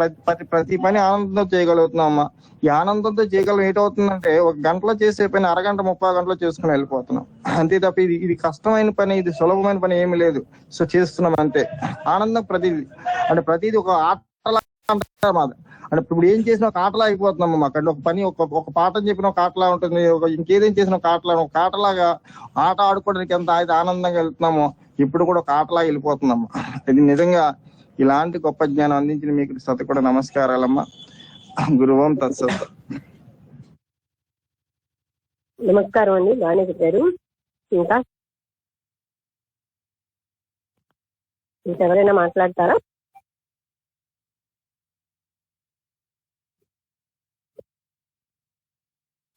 ప్రతి పని ఆనందంతో చేయగలుగుతున్నాం అమ్మా. ఈ ఆనందంతో చేయగలం ఏంటవుతుందంటే 1 గంటలో చేసే పని అరగంట 30 గంటలో చేసుకుని వెళ్ళిపోతున్నాం. అంతే తప్ప ఇది కష్టమైన పని, ఇది సులభమైన పని ఏమి లేదు. సో చేస్తున్నాం అంతే. ఆనందం ప్రతిదీ ఒక ఆటలా అంటే ఇప్పుడు ఏం చేసినా ఒక ఆటలా అయిపోతున్నాం మాకు. అంటే ఒక పని ఒక పాఠం చెప్పిన ఒక ఆటలా ఉంటుంది, ఇంకేదేం చేసిన ఒక ఆటలాగా ఆట ఆడుకోవడానికి ఎంత ఆనందంగా వెళ్తున్నామో ఇప్పుడు కూడా ఒక ఆటలా వెళ్ళిపోతున్నాము. ఇది నిజంగా ఇలాంటి గొప్ప జ్ఞానం అందించిన మీకు శతకోటి నమస్కారాలమ్మా. గురువం తత్సత్. నమస్కారం అండి, బాగానే చెప్పారు. ఇంకెవరైనా మాట్లాడతారా?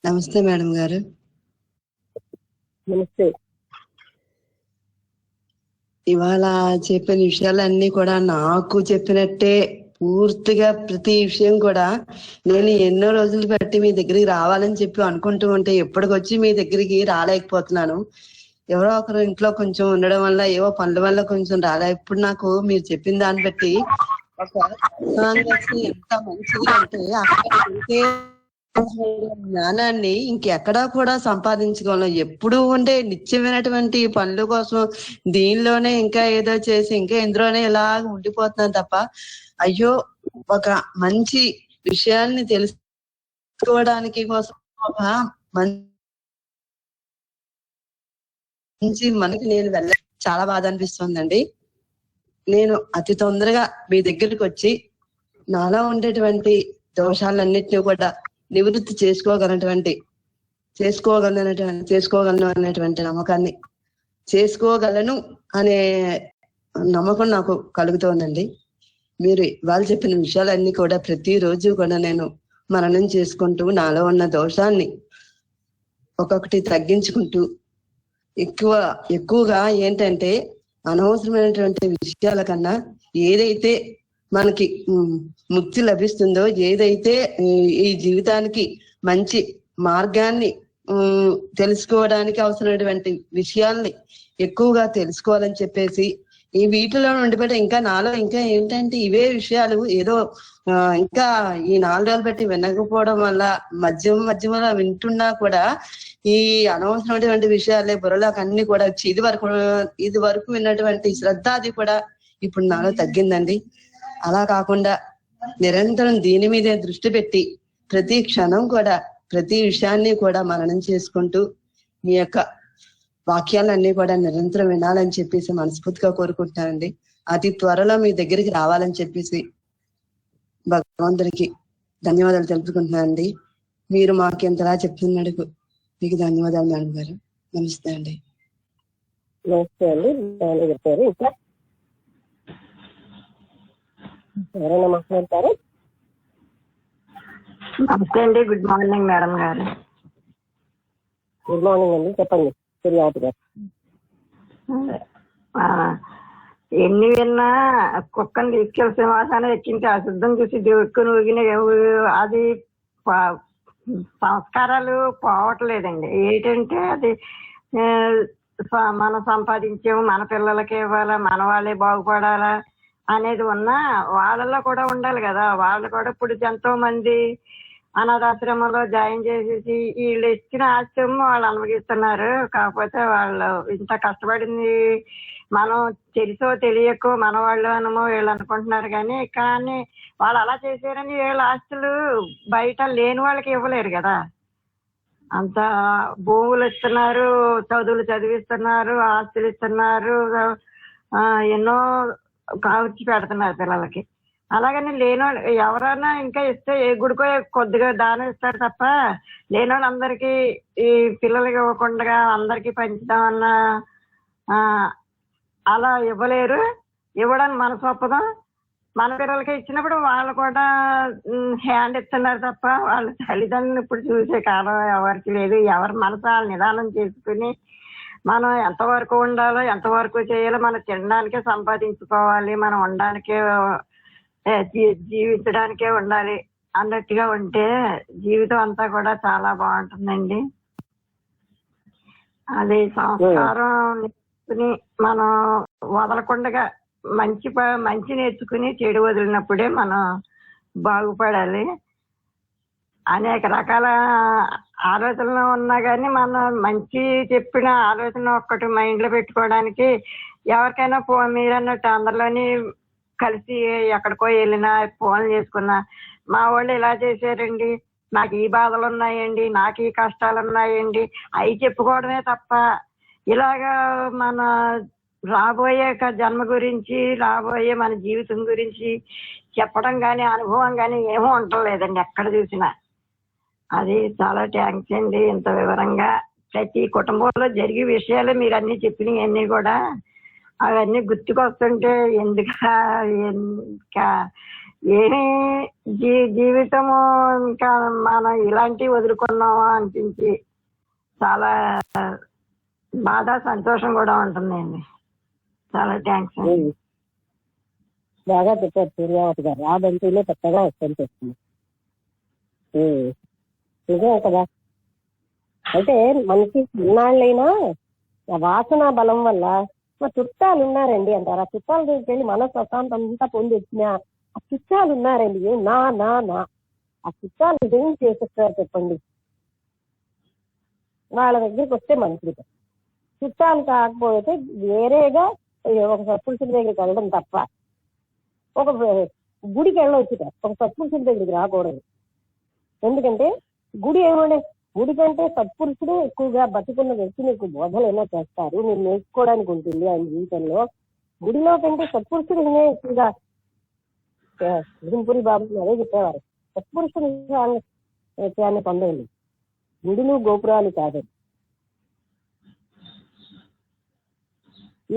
నమస్తే మేడం గారు. నమస్తే. ఇవాళ చెప్పిన విషయాలన్నీ కూడా నాకు చెప్పినట్టే పూర్తిగా ప్రతి విషయం కూడా నేను ఎన్నో రోజులు బట్టి మీ దగ్గరికి రావాలని చెప్పి అనుకుంటూ ఉంటే ఎప్పటికొచ్చి మీ దగ్గరికి రాలేకపోతున్నాను. ఎవరో ఒకరు ఇంట్లో కొంచెం ఉండడం వల్ల ఏవో పనుల వల్ల కొంచెం ఇప్పుడు నాకు మీరు చెప్పిన దాన్ని బట్టి ఒక ఎంత మంచిది అంటే అక్కడ ఉంటే జ్ఞానాన్ని ఇంకెక్కడా కూడా సంపాదించుకోవాలి. ఎప్పుడు ఉండే నిత్యమైనటువంటి పనుల కోసం దీనిలోనే ఇంకా ఏదో చేసి ఇంకా ఇందులోనే ఇలా ఉండిపోతున్నాను తప్ప అయ్యో ఒక మంచి విషయాన్ని తెలుసుకోవడానికి కోసం ఒక మంచి మనకి నేను వెళ్ళ చాలా బాధ అనిపిస్తుందండి. నేను అతి తొందరగా మీ దగ్గరికి వచ్చి నాలో ఉండేటువంటి దోషాలన్నిటిని కూడా నివృత్తి చేసుకోగలను అనేటువంటి నమ్మకాన్ని చేసుకోగలను అనే నమ్మకం నాకు కలుగుతోందండి. మీరు వాళ్ళు చెప్పిన విషయాలన్నీ కూడా ప్రతిరోజు కూడా నేను మననం చేసుకుంటూ నాలో ఉన్న దోషాన్ని ఒక్కొక్కటి తగ్గించుకుంటూ ఎక్కువగా ఏంటంటే అనవసరమైనటువంటి విషయాల కన్నా ఏదైతే మనకి ముక్తి లభిస్తుందో, ఏదైతే ఈ జీవితానికి మంచి మార్గాన్ని తెలుసుకోవడానికి అవసరమైనటువంటి విషయాల్ని ఎక్కువగా తెలుసుకోవాలని చెప్పేసి ఈ వీటిలో ఉండిపోతే ఇంకా నాలో ఇంకా ఏంటంటే ఇవే విషయాలు ఏదో ఇంకా ఈ 4 రోజులు బట్టి వినకపోవడం వల్ల మధ్యలో వింటున్నా కూడా ఈ అనవసరమైనటువంటి విషయాలే బుర్రలోకి అన్ని కూడా ఇది వరకు విన్నటువంటి శ్రద్ధ అది కూడా ఇప్పుడు నాలో తగ్గిందండి. అలా కాకుండా నిరంతరం దీని మీదే దృష్టి పెట్టి ప్రతి క్షణం కూడా ప్రతి విషయాన్ని కూడా మననం చేసుకుంటూ మీ యొక్క వాక్యాలన్నీ కూడా నిరంతరం వినాలని చెప్పేసి మనస్ఫూర్తిగా కోరుకుంటున్నానండి. అతి త్వరలో మీ దగ్గరికి రావాలని చెప్పేసి భగవంతునికి ధన్యవాదాలు తెలుపుకుంటున్నానండి. మీరు మాకు ఎంతలా చెప్తున్నందుకు మీకు ధన్యవాదాలు మేడం గారు. నమస్తే అండి. నమస్తే అండి. చెప్పారు ఇంకా ఎవరైనా మాట్లాడతారా? నమస్తే అండి. గుడ్ మార్నింగ్ మేడం గారు. గుడ్ మార్నింగ్ అండి. చెప్పండి ఫిర్యాదు గారు. ఎన్ని విన్నా కుక్కను తీసుకెళ్లి సింహాసనం ఎక్కించి అశుద్ధం చూసి దిక్కును ఊగిన అది సంస్కారాలు పోవట్లేదండి. ఏంటంటే అది మనం సంపాదించాము, మన పిల్లలకి ఇవ్వాలా, మన వాళ్ళే బాగుపడాలా అనేది ఉన్నా వాళ్ళల్లో కూడా ఉండాలి కదా. వాళ్ళు కూడా ఇప్పుడు ఎంతో మంది అనాథాశ్రమంలో జాయిన్ చేసేసి వీళ్ళు ఇచ్చిన ఆశ్రమం వాళ్ళు అనుభవిస్తున్నారు. కాకపోతే వాళ్ళు ఇంత కష్టపడింది మనం తెలుసో తెలియకో మన వాళ్ళు అనమో వీళ్ళు అనుకుంటున్నారు. కానీ వాళ్ళు అలా చేశారని వీళ్ళ ఆస్తులు బయట లేని వాళ్ళకి ఇవ్వలేరు కదా. అంత భూములు ఇస్తున్నారు, చదువులు చదివిస్తున్నారు, ఆస్తులు ఇస్తున్నారు, ఎన్నో కావచ్చు పెడుతున్నారు పిల్లలకి. అలాగని లేనోళ్ళు ఎవరైనా ఇంకా ఇస్తే ఏ గుడికో కొద్దిగా దానం ఇస్తారు తప్ప లేనోళ్ళు అందరికీ ఈ పిల్లలకి ఇవ్వకుండా అందరికీ పంచుదామన్నా అలా ఇవ్వలేరు. ఇవ్వడానికి మనసు ఒప్పదు. మన పిల్లలకి ఇచ్చినప్పుడు వాళ్ళు కూడా హ్యాండ్ ఇస్తున్నారు తప్ప వాళ్ళ తల్లిదండ్రులు ఇప్పుడు చూసే కాలం ఎవరికి లేదు. ఎవరి మనసు వాళ్ళు నిదానం చేసుకుని మనం ఎంతవరకు ఉండాలో ఎంతవరకు చేయాలో మనం తినడానికే సంపాదించుకోవాలి, మనం ఉండడానికే జీవించడానికే ఉండాలి అన్నట్టుగా ఉంటే జీవితం అంతా కూడా చాలా బాగుంటుందండి. అది సంస్కారం నేర్చుకుని మనం వదలకుండా మంచి నేర్చుకుని చెడు వదిలినప్పుడే మనం బాగుపడాలి. అనేక రకాల ఆలోచనలు ఉన్నా కానీ మనం మంచి చెప్పిన ఆలోచన ఒక్కటి మైండ్ లో పెట్టుకోవడానికి ఎవరికైనా మీరు అన్నట్టు అందరిలోని కలిసి ఎక్కడికో వెళ్ళినా ఫోన్ చేసుకున్నా మా వాళ్ళు ఇలా చేశారండి, నాకు ఈ బాధలు ఉన్నాయండి, నాకు ఈ కష్టాలు ఉన్నాయండి అవి చెప్పుకోవడమే తప్ప ఇలాగా మన రాబోయే జన్మ గురించి రాబోయే మన జీవితం గురించి చెప్పడం కానీ అనుభవం కానీ ఏమో ఉండలేదండి ఎక్కడ చూసినా. అది చాలా థ్యాంక్స్ అండి. ఇంత వివరంగా ప్రతి కుటుంబంలో జరిగే విషయాలు మీరు అన్ని చెప్పినవన్నీ కూడా అవన్నీ గుర్తుకొస్తుంటే ఇంకా ఏమీ జీవితము ఇంకా మనం ఇలాంటివి వదులుకున్నామా అనిపించి చాలా బాధ సంతోషం కూడా ఉంటుందండి. చాలా థ్యాంక్స్ అండి. బాగా చెప్పారు సూర్యావతి గారు. రాదంటూనే పెద్దగా కనిపిస్తుంది. నిజమే కదా. అంటే మనకి ఇన్నాళ్ళైనా ఆ వాసన బలం వల్ల మా చుట్టాలు ఉన్నారండి అంటారు. ఆ చుట్టాల దగ్గరికి వెళ్ళి మన ప్రశాంతం అంతా పొంది వచ్చిన ఆ చుట్టాలు ఉన్నారండి. నా నా నా ఆ చుట్టాలు ఏం చేసేస్తారు చెప్పండి. వాళ్ళ దగ్గరికి వస్తే మంచిది. చుట్టాలు కాకపోతే వేరేగా ఒక సత్పురుషుడి దగ్గరికి వెళ్ళడం తప్ప ఒక గుడికి వెళ్ళవచ్చు, ఒక సత్పురుషుడి దగ్గరికి రాకూడదు. ఎందుకంటే గుడి ఏమంటే గుడి కంటే సత్పురుషుడు ఎక్కువగా బతికున్న వ్యక్తి మీకు బోధలైనా చేస్తారు, మీరు నేర్చుకోవడానికి ఉంటుంది ఆయన జీవితంలో. గుడిలో కంటే సత్పురుషుడు ఎక్కువగా గుంపురి బాబు అదే చెప్పేవారు, సత్పురుషుడు విషయాన్ని పొందండి, గుడులు గోపురాలు కాదు.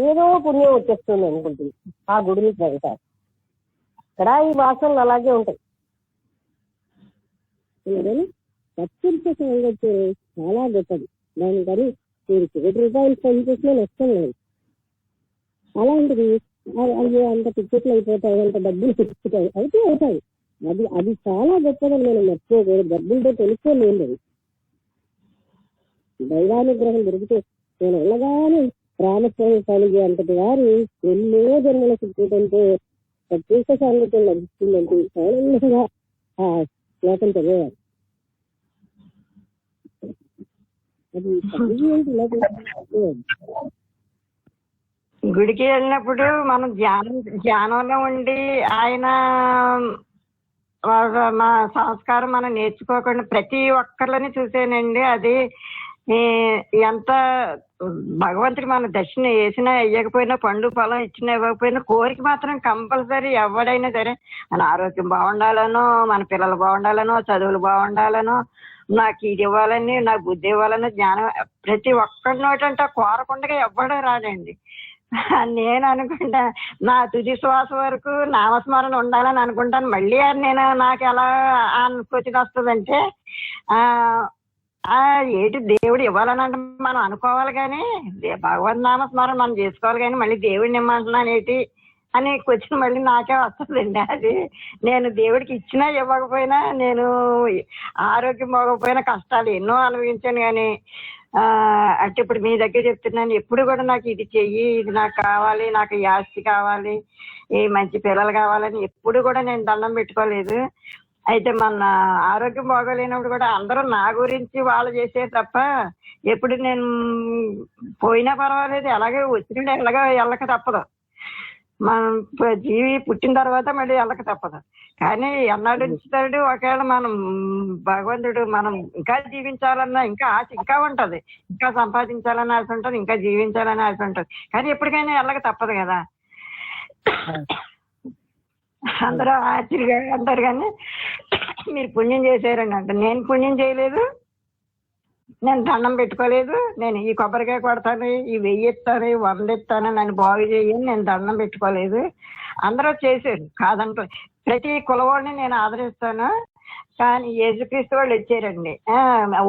ఏదో పుణ్యం వచ్చేస్తుంది అనుకుంటుంది ఆ గుడికి వెళ్తారు. ఇక్కడ ఈ వాసనలు అలాగే ఉంటాయి. సత్పురుష సంగతి చాలా గొప్పది. దానికని మీరు ₹7 పని చేసినా నష్టం లేదు. అలాంటిది అయ్యో అంత టికెట్లు అయిపోతాయి, అంత డబ్బులు తెచ్చుకుంటాయి అయితే అవుతాయి. అది చాలా గొప్పదని నేను మర్చిపోకూడదు. డబ్బులతో తెలుసుకోలేదు. దైవానుగ్రహం దొరికితే నేను వెళ్ళగానే రామస్వామి కలిగి అంతటి వారు ఎన్నో జన్మల సుఖంతో ప్రత్యేక సాంగత్యం లభిస్తుందంటే ఆనందంగా ఆ శ్లోకం చదివేవారు. అది గుడికి వెళ్ళినప్పుడు మనం ధ్యానంలో ఉండి ఆయన మా సంస్కారం మనం నేర్చుకోకుండా ప్రతి ఒక్కరిని చూసానండి. అది ఎంత భగవంతుడు మన దర్శనం వేసినా వేయకపోయినా, పండు పొలం ఇచ్చినా ఇవ్వకపోయినా, కోరిక మాత్రం కంపల్సరీ ఎవడైనా సరే మన ఆరోగ్యం బాగుండాలనో, మన పిల్లలు బాగుండాలనో, చదువులు బాగుండాలనో, నాకు ఇది ఇవ్వాలని, నాకు బుద్ధి ఇవ్వాలని, జ్ఞానం ప్రతి ఒక్కడి నోటంటే కోరకుండా ఎవ్వడూ రాడండి. నేను అనుకుంటా నా తుది శ్వాస వరకు నామస్మరణ ఉండాలని అనుకుంటాను. మళ్ళీ నేను నాకు ఎలా అనుకోచిగా వస్తుందంటే ఏంటి దేవుడు ఇవ్వాలని అంటే మనం అనుకోవాలి కానీ భగవద్ నామస్మరణ మనం చేసుకోవాలి కానీ మళ్ళీ దేవుడిని ఇమ్మంటున్నాను ఏంటి అని క్వశ్చన్ మళ్ళీ నాకే వస్తుందండి. అది నేను దేవుడికి ఇచ్చినా ఇవ్వకపోయినా, నేను ఆరోగ్యం పోకపోయినా కష్టాలు ఎన్నో అనుభవించాను. కానీ అంటే ఇప్పుడు మీ దగ్గర చెప్తున్నాను, ఎప్పుడు కూడా నాకు ఇది చెయ్యి, ఇది నాకు కావాలి, నాకు ఈ ఆస్తి కావాలి, ఈ మంచి పిల్లలు కావాలని ఎప్పుడు కూడా నేను దండం పెట్టుకోలేదు. అయితే మన ఆరోగ్యం బాగోలేనప్పుడు కూడా అందరూ నా గురించి వాళ్ళు చేసే తప్ప ఎప్పుడు నేను పోయినా పర్వాలేదు, ఎలాగే వచ్చిన ఎలాగో వెళ్ళక తప్పదు. మనం జీవి పుట్టిన తర్వాత మళ్ళీ వెళ్ళక తప్పదు. కానీ ఎన్నాడు ఉంచుతాడు. ఒకవేళ మనం భగవంతుడు మనం ఇంకా జీవించాలన్నా ఇంకా ఆశ ఇంకా ఉంటది, ఇంకా సంపాదించాలని ఆశ ఉంటది, ఇంకా జీవించాలని ఆశ ఉంటది. కానీ ఎప్పటికైనా వెళ్ళక తప్పదు కదా. అందరూ ఆశ్చర్యంగా అంటారు కానీ మీరు పుణ్యం చేశారండి అంటే, నేను పుణ్యం చేయలేదు, నేను దండం పెట్టుకోలేదు, నేను ఈ కొబ్బరికాయ కొడతాను, ఈ 1000 ఎత్తాను, 100 ఎత్తాను, నన్ను బాగు చేయని నేను దండం పెట్టుకోలేదు. అందరూ చేశారు కాదంటూ. ప్రతి కులవాడిని నేను ఆదరిస్తాను. కానీ యేసుక్రీస్తు వాళ్ళు ఇచ్చారండి,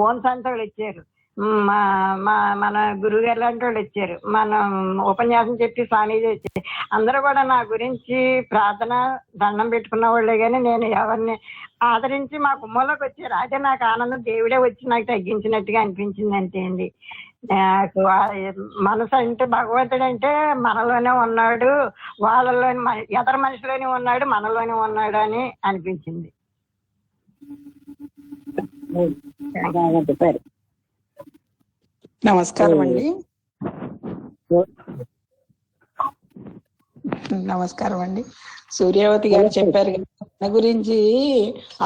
ఓన్ సంత వాళ్ళు ఇచ్చారు, మన గురువు గారు లాంటి వాళ్ళు ఇచ్చారు, మనం ఉపన్యాసం చెప్పి స్వామీజీ వచ్చారు. అందరూ కూడా నా గురించి ప్రార్థన దండం పెట్టుకున్న వాళ్ళే కానీ నేను ఎవరిని ఆదరించి మా కుమ్మలోకి వచ్చారు. అదే నాకు ఆనందం. దేవుడే వచ్చి నాకు తగ్గించినట్టుగా అనిపించింది అంతే అండి. నాకు మనసు అంటే భగవంతుడు అంటే మనలోనే ఉన్నాడు, వాళ్ళలోని ఎదరు మనిషిలోనే ఉన్నాడు, మనలోనే ఉన్నాడు అని అనిపించింది. నమస్కారం అండి. నమస్కారం అండి. సూర్యావతి గారు చెప్పారు కదా, మన గురించి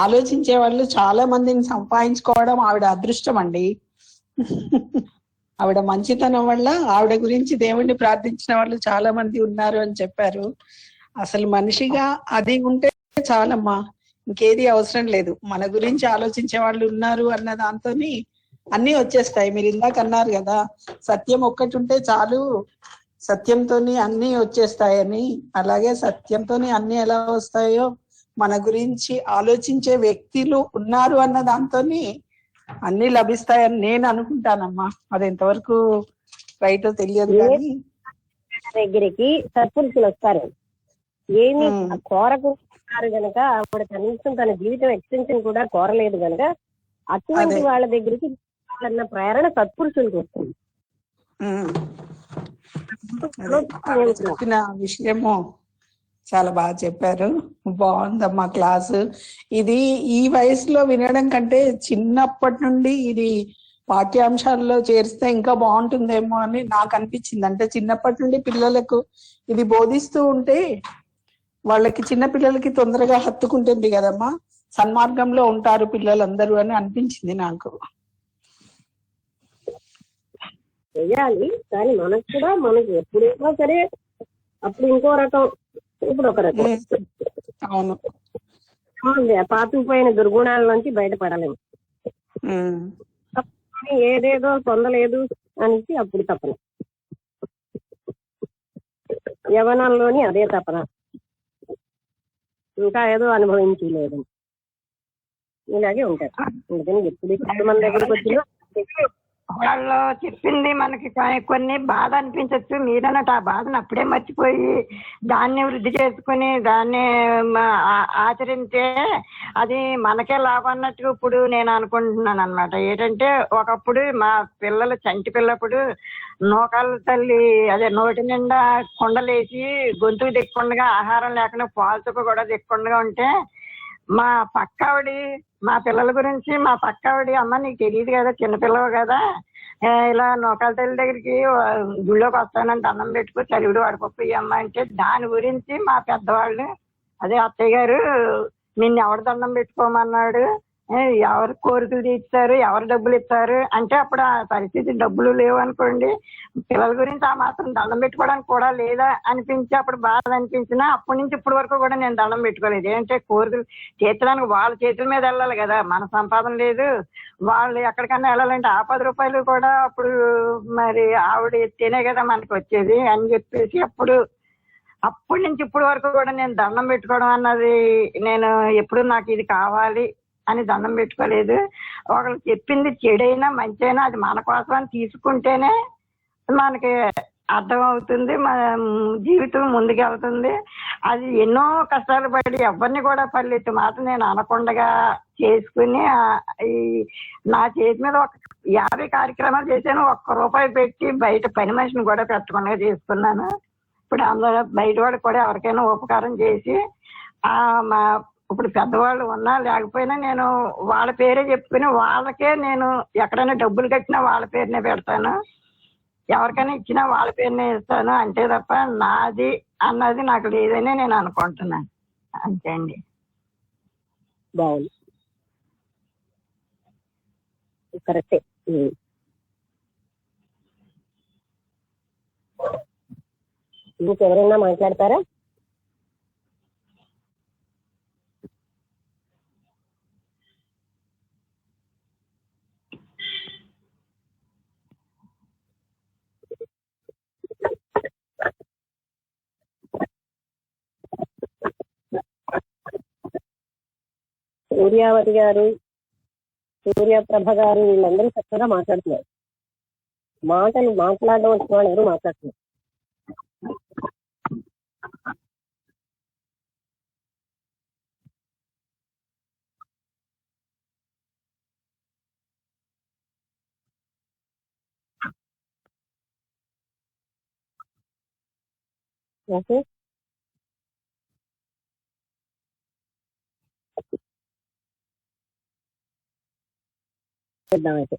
ఆలోచించే వాళ్ళు చాలా మందిని సంపాదించుకోవడం ఆవిడ అదృష్టం అండి. ఆవిడ మంచితనం వల్ల ఆవిడ గురించి దేవుణ్ణి ప్రార్థించిన వాళ్ళు చాలా మంది ఉన్నారు అని చెప్పారు. అసలు మనిషిగా అది ఉంటే చాలమ్మా, ఇంకేది అవసరం లేదు. మన గురించి ఆలోచించే వాళ్ళు ఉన్నారు అన్న దాంతోని అన్ని వచ్చేస్తాయి. మీరు ఇందాక అన్నారు కదా, సత్యం ఒక్కటి ఉంటే చాలు, సత్యంతోని అన్ని వచ్చేస్తాయని. అలాగే సత్యంతోని అన్ని ఎలా వస్తాయో మన గురించి ఆలోచించే వ్యక్తులు ఉన్నారు అన్న దాంతోని అన్ని లభిస్తాయని నేను అనుకుంటానమ్మా. అది ఎంతవరకు రైటో తెలియదు కానీ దగ్గరికి సత్పురుషులు వస్తారు. ఏమి కోరకుంటున్నారు గనక ఆవిడ కనీసం తన జీవితం ఎక్స్టెన్షన్ కూడా కోరలేదు గనక అటువంటి వాళ్ళ దగ్గరికి అన్న ప్రేరణ సత్పురుషులకు వస్తుంది. చెప్పిన విషయము చాలా బాగా చెప్పారు. బాగుందమ్మా క్లాసు. ఇది ఈ వయసులో వినడం కంటే చిన్నప్పటి నుండి ఇది పాఠ్యాంశాల్లో చేరిస్తే ఇంకా బాగుంటుందేమో అని నాకు అనిపించింది. అంటే చిన్నప్పటి నుండి పిల్లలకు ఇది బోధిస్తూ ఉంటే వాళ్ళకి, చిన్న పిల్లలకి తొందరగా హత్తుకుంటుంది కదమ్మా, సన్మార్గంలో ఉంటారు పిల్లలందరూ అని అనిపించింది నాకు. చెయ్యాలి, కానీ మనకి ఎప్పుడైనా సరే అప్పుడు ఇంకో రకం, ఇప్పుడు ఒక రకం. అవును, పాతుకుపోయిన దుర్గుణాల నుంచి బయటపడలేము. ఏదేదో పొందలేదు అనేసి అప్పుడు తపన, యవనంలోని అదే తపన, ఇంకా ఏదో అనుభవించలేదు, ఇలాగే ఉంటారు. అందుకని ఎప్పుడు మన దగ్గరకు వచ్చినా వాళ్ళు చెప్పింది మనకి కొన్ని బాధ అనిపించచ్చు. మీరన్నట్టు ఆ బాధను అప్పుడే మర్చిపోయి దాన్ని వృద్ధి చేసుకుని దాన్ని ఆచరిస్తే అది మనకే లాభం అన్నట్టుగా ఇప్పుడు నేను అనుకుంటున్నాను అనమాట. ఏంటంటే ఒకప్పుడు మా పిల్లలు చంటి పిల్లప్పుడు నూకాల తల్లి అదే నోటి నిండా కుండలేసి గొంతుకు దిక్కుండగా ఆహారం లేకుండా పాల్చుకు కూడా దిక్కుండగా ఉంటే మా పక్కావిడి మా పిల్లల గురించి మా పక్కావిడి, అమ్మ నీకు తెలియదు కదా, చిన్నపిల్లవు కదా, ఇలా నూకాల తల్లి దగ్గరికి గుళ్ళోకి వస్తానని దండం పెట్టుకో చలివిడు వడపప్పు ఇవ్వమ్మ అంటే దాని గురించి మా పెద్దవాళ్ళు, అదే అత్తయ్య గారు, నిన్ను ఎవరు దండం పెట్టుకోమన్నాడు, ఎవరు కోరికలు తీర్చారు, ఎవరు డబ్బులు ఇస్తారు అంటే అప్పుడు ఆ పరిస్థితి డబ్బులు లేవు అనుకోండి, పిల్లల గురించి ఆ మాత్రం దండం పెట్టుకోవడానికి కూడా లేదా అనిపించి అప్పుడు బాధ అనిపించినా అప్పటి నుంచి ఇప్పటి వరకు కూడా నేను దండం పెట్టుకోలేదు. ఏంటంటే కోరికలు తీర్చడానికి వాళ్ళ చేతుల మీద వెళ్ళాలి కదా, మన సంపాదన లేదు. వాళ్ళు ఎక్కడికన్నా వెళ్ళాలంటే ఆ 10 రూపాయలు కూడా అప్పుడు మరి ఆవిడ ఎత్తేనే కదా మనకి వచ్చేది అని చెప్పేసి అప్పటి నుంచి ఇప్పటి వరకు కూడా నేను దండం పెట్టుకోవడం అన్నది నేను ఎప్పుడు నాకు ఇది కావాలి అని దండం పెట్టుకోలేదు. ఒకళ్ళు చెప్పింది చెడైనా మంచైనా అది మన కోసం అని తీసుకుంటేనే మనకి అర్థం అవుతుంది, మన జీవితం ముందుకెళ్తుంది. అది ఎన్నో కష్టాలు పడి ఎవరిని కూడా పర్లేదు మాట నేను అనకుండా చేసుకుని నా చేతి మీద ఒక 50 కార్యక్రమాలు చేశాను. ₹1 పెట్టి బయట పని మనిషిని కూడా పెట్టకుండా చేసుకున్నాను. ఇప్పుడు అందరూ బయట వాడు కూడా ఎవరికైనా ఉపకారం చేసి మా ఇప్పుడు పెద్దవాళ్ళు ఉన్నా లేకపోయినా నేను వాళ్ళ పేరే చెప్పుకుని వాళ్ళకే నేను ఎక్కడైనా డబ్బులు కట్టినా వాళ్ళ పేరునే పెడతాను, ఎవరికైనా ఇచ్చినా వాళ్ళ పేరునే ఇస్తాను. అంతే తప్ప నాది అన్నది నాకు లేదని నేను అనుకుంటున్నాను. అంతే అండి. బాగుంది, కరెక్టే. ఇంకెవరైనా మాట్లాడతారా? సూర్యావతి గారు, సూర్యప్రభ గారు వీళ్ళందరూ చక్కగా మాట్లాడుతున్నారు. మాటలు మాట్లాడడం వచ్చిన వాళ్ళు ఎవరు మాట్లాడుతున్నారు. ఓకే, చేద్దాం అయితే.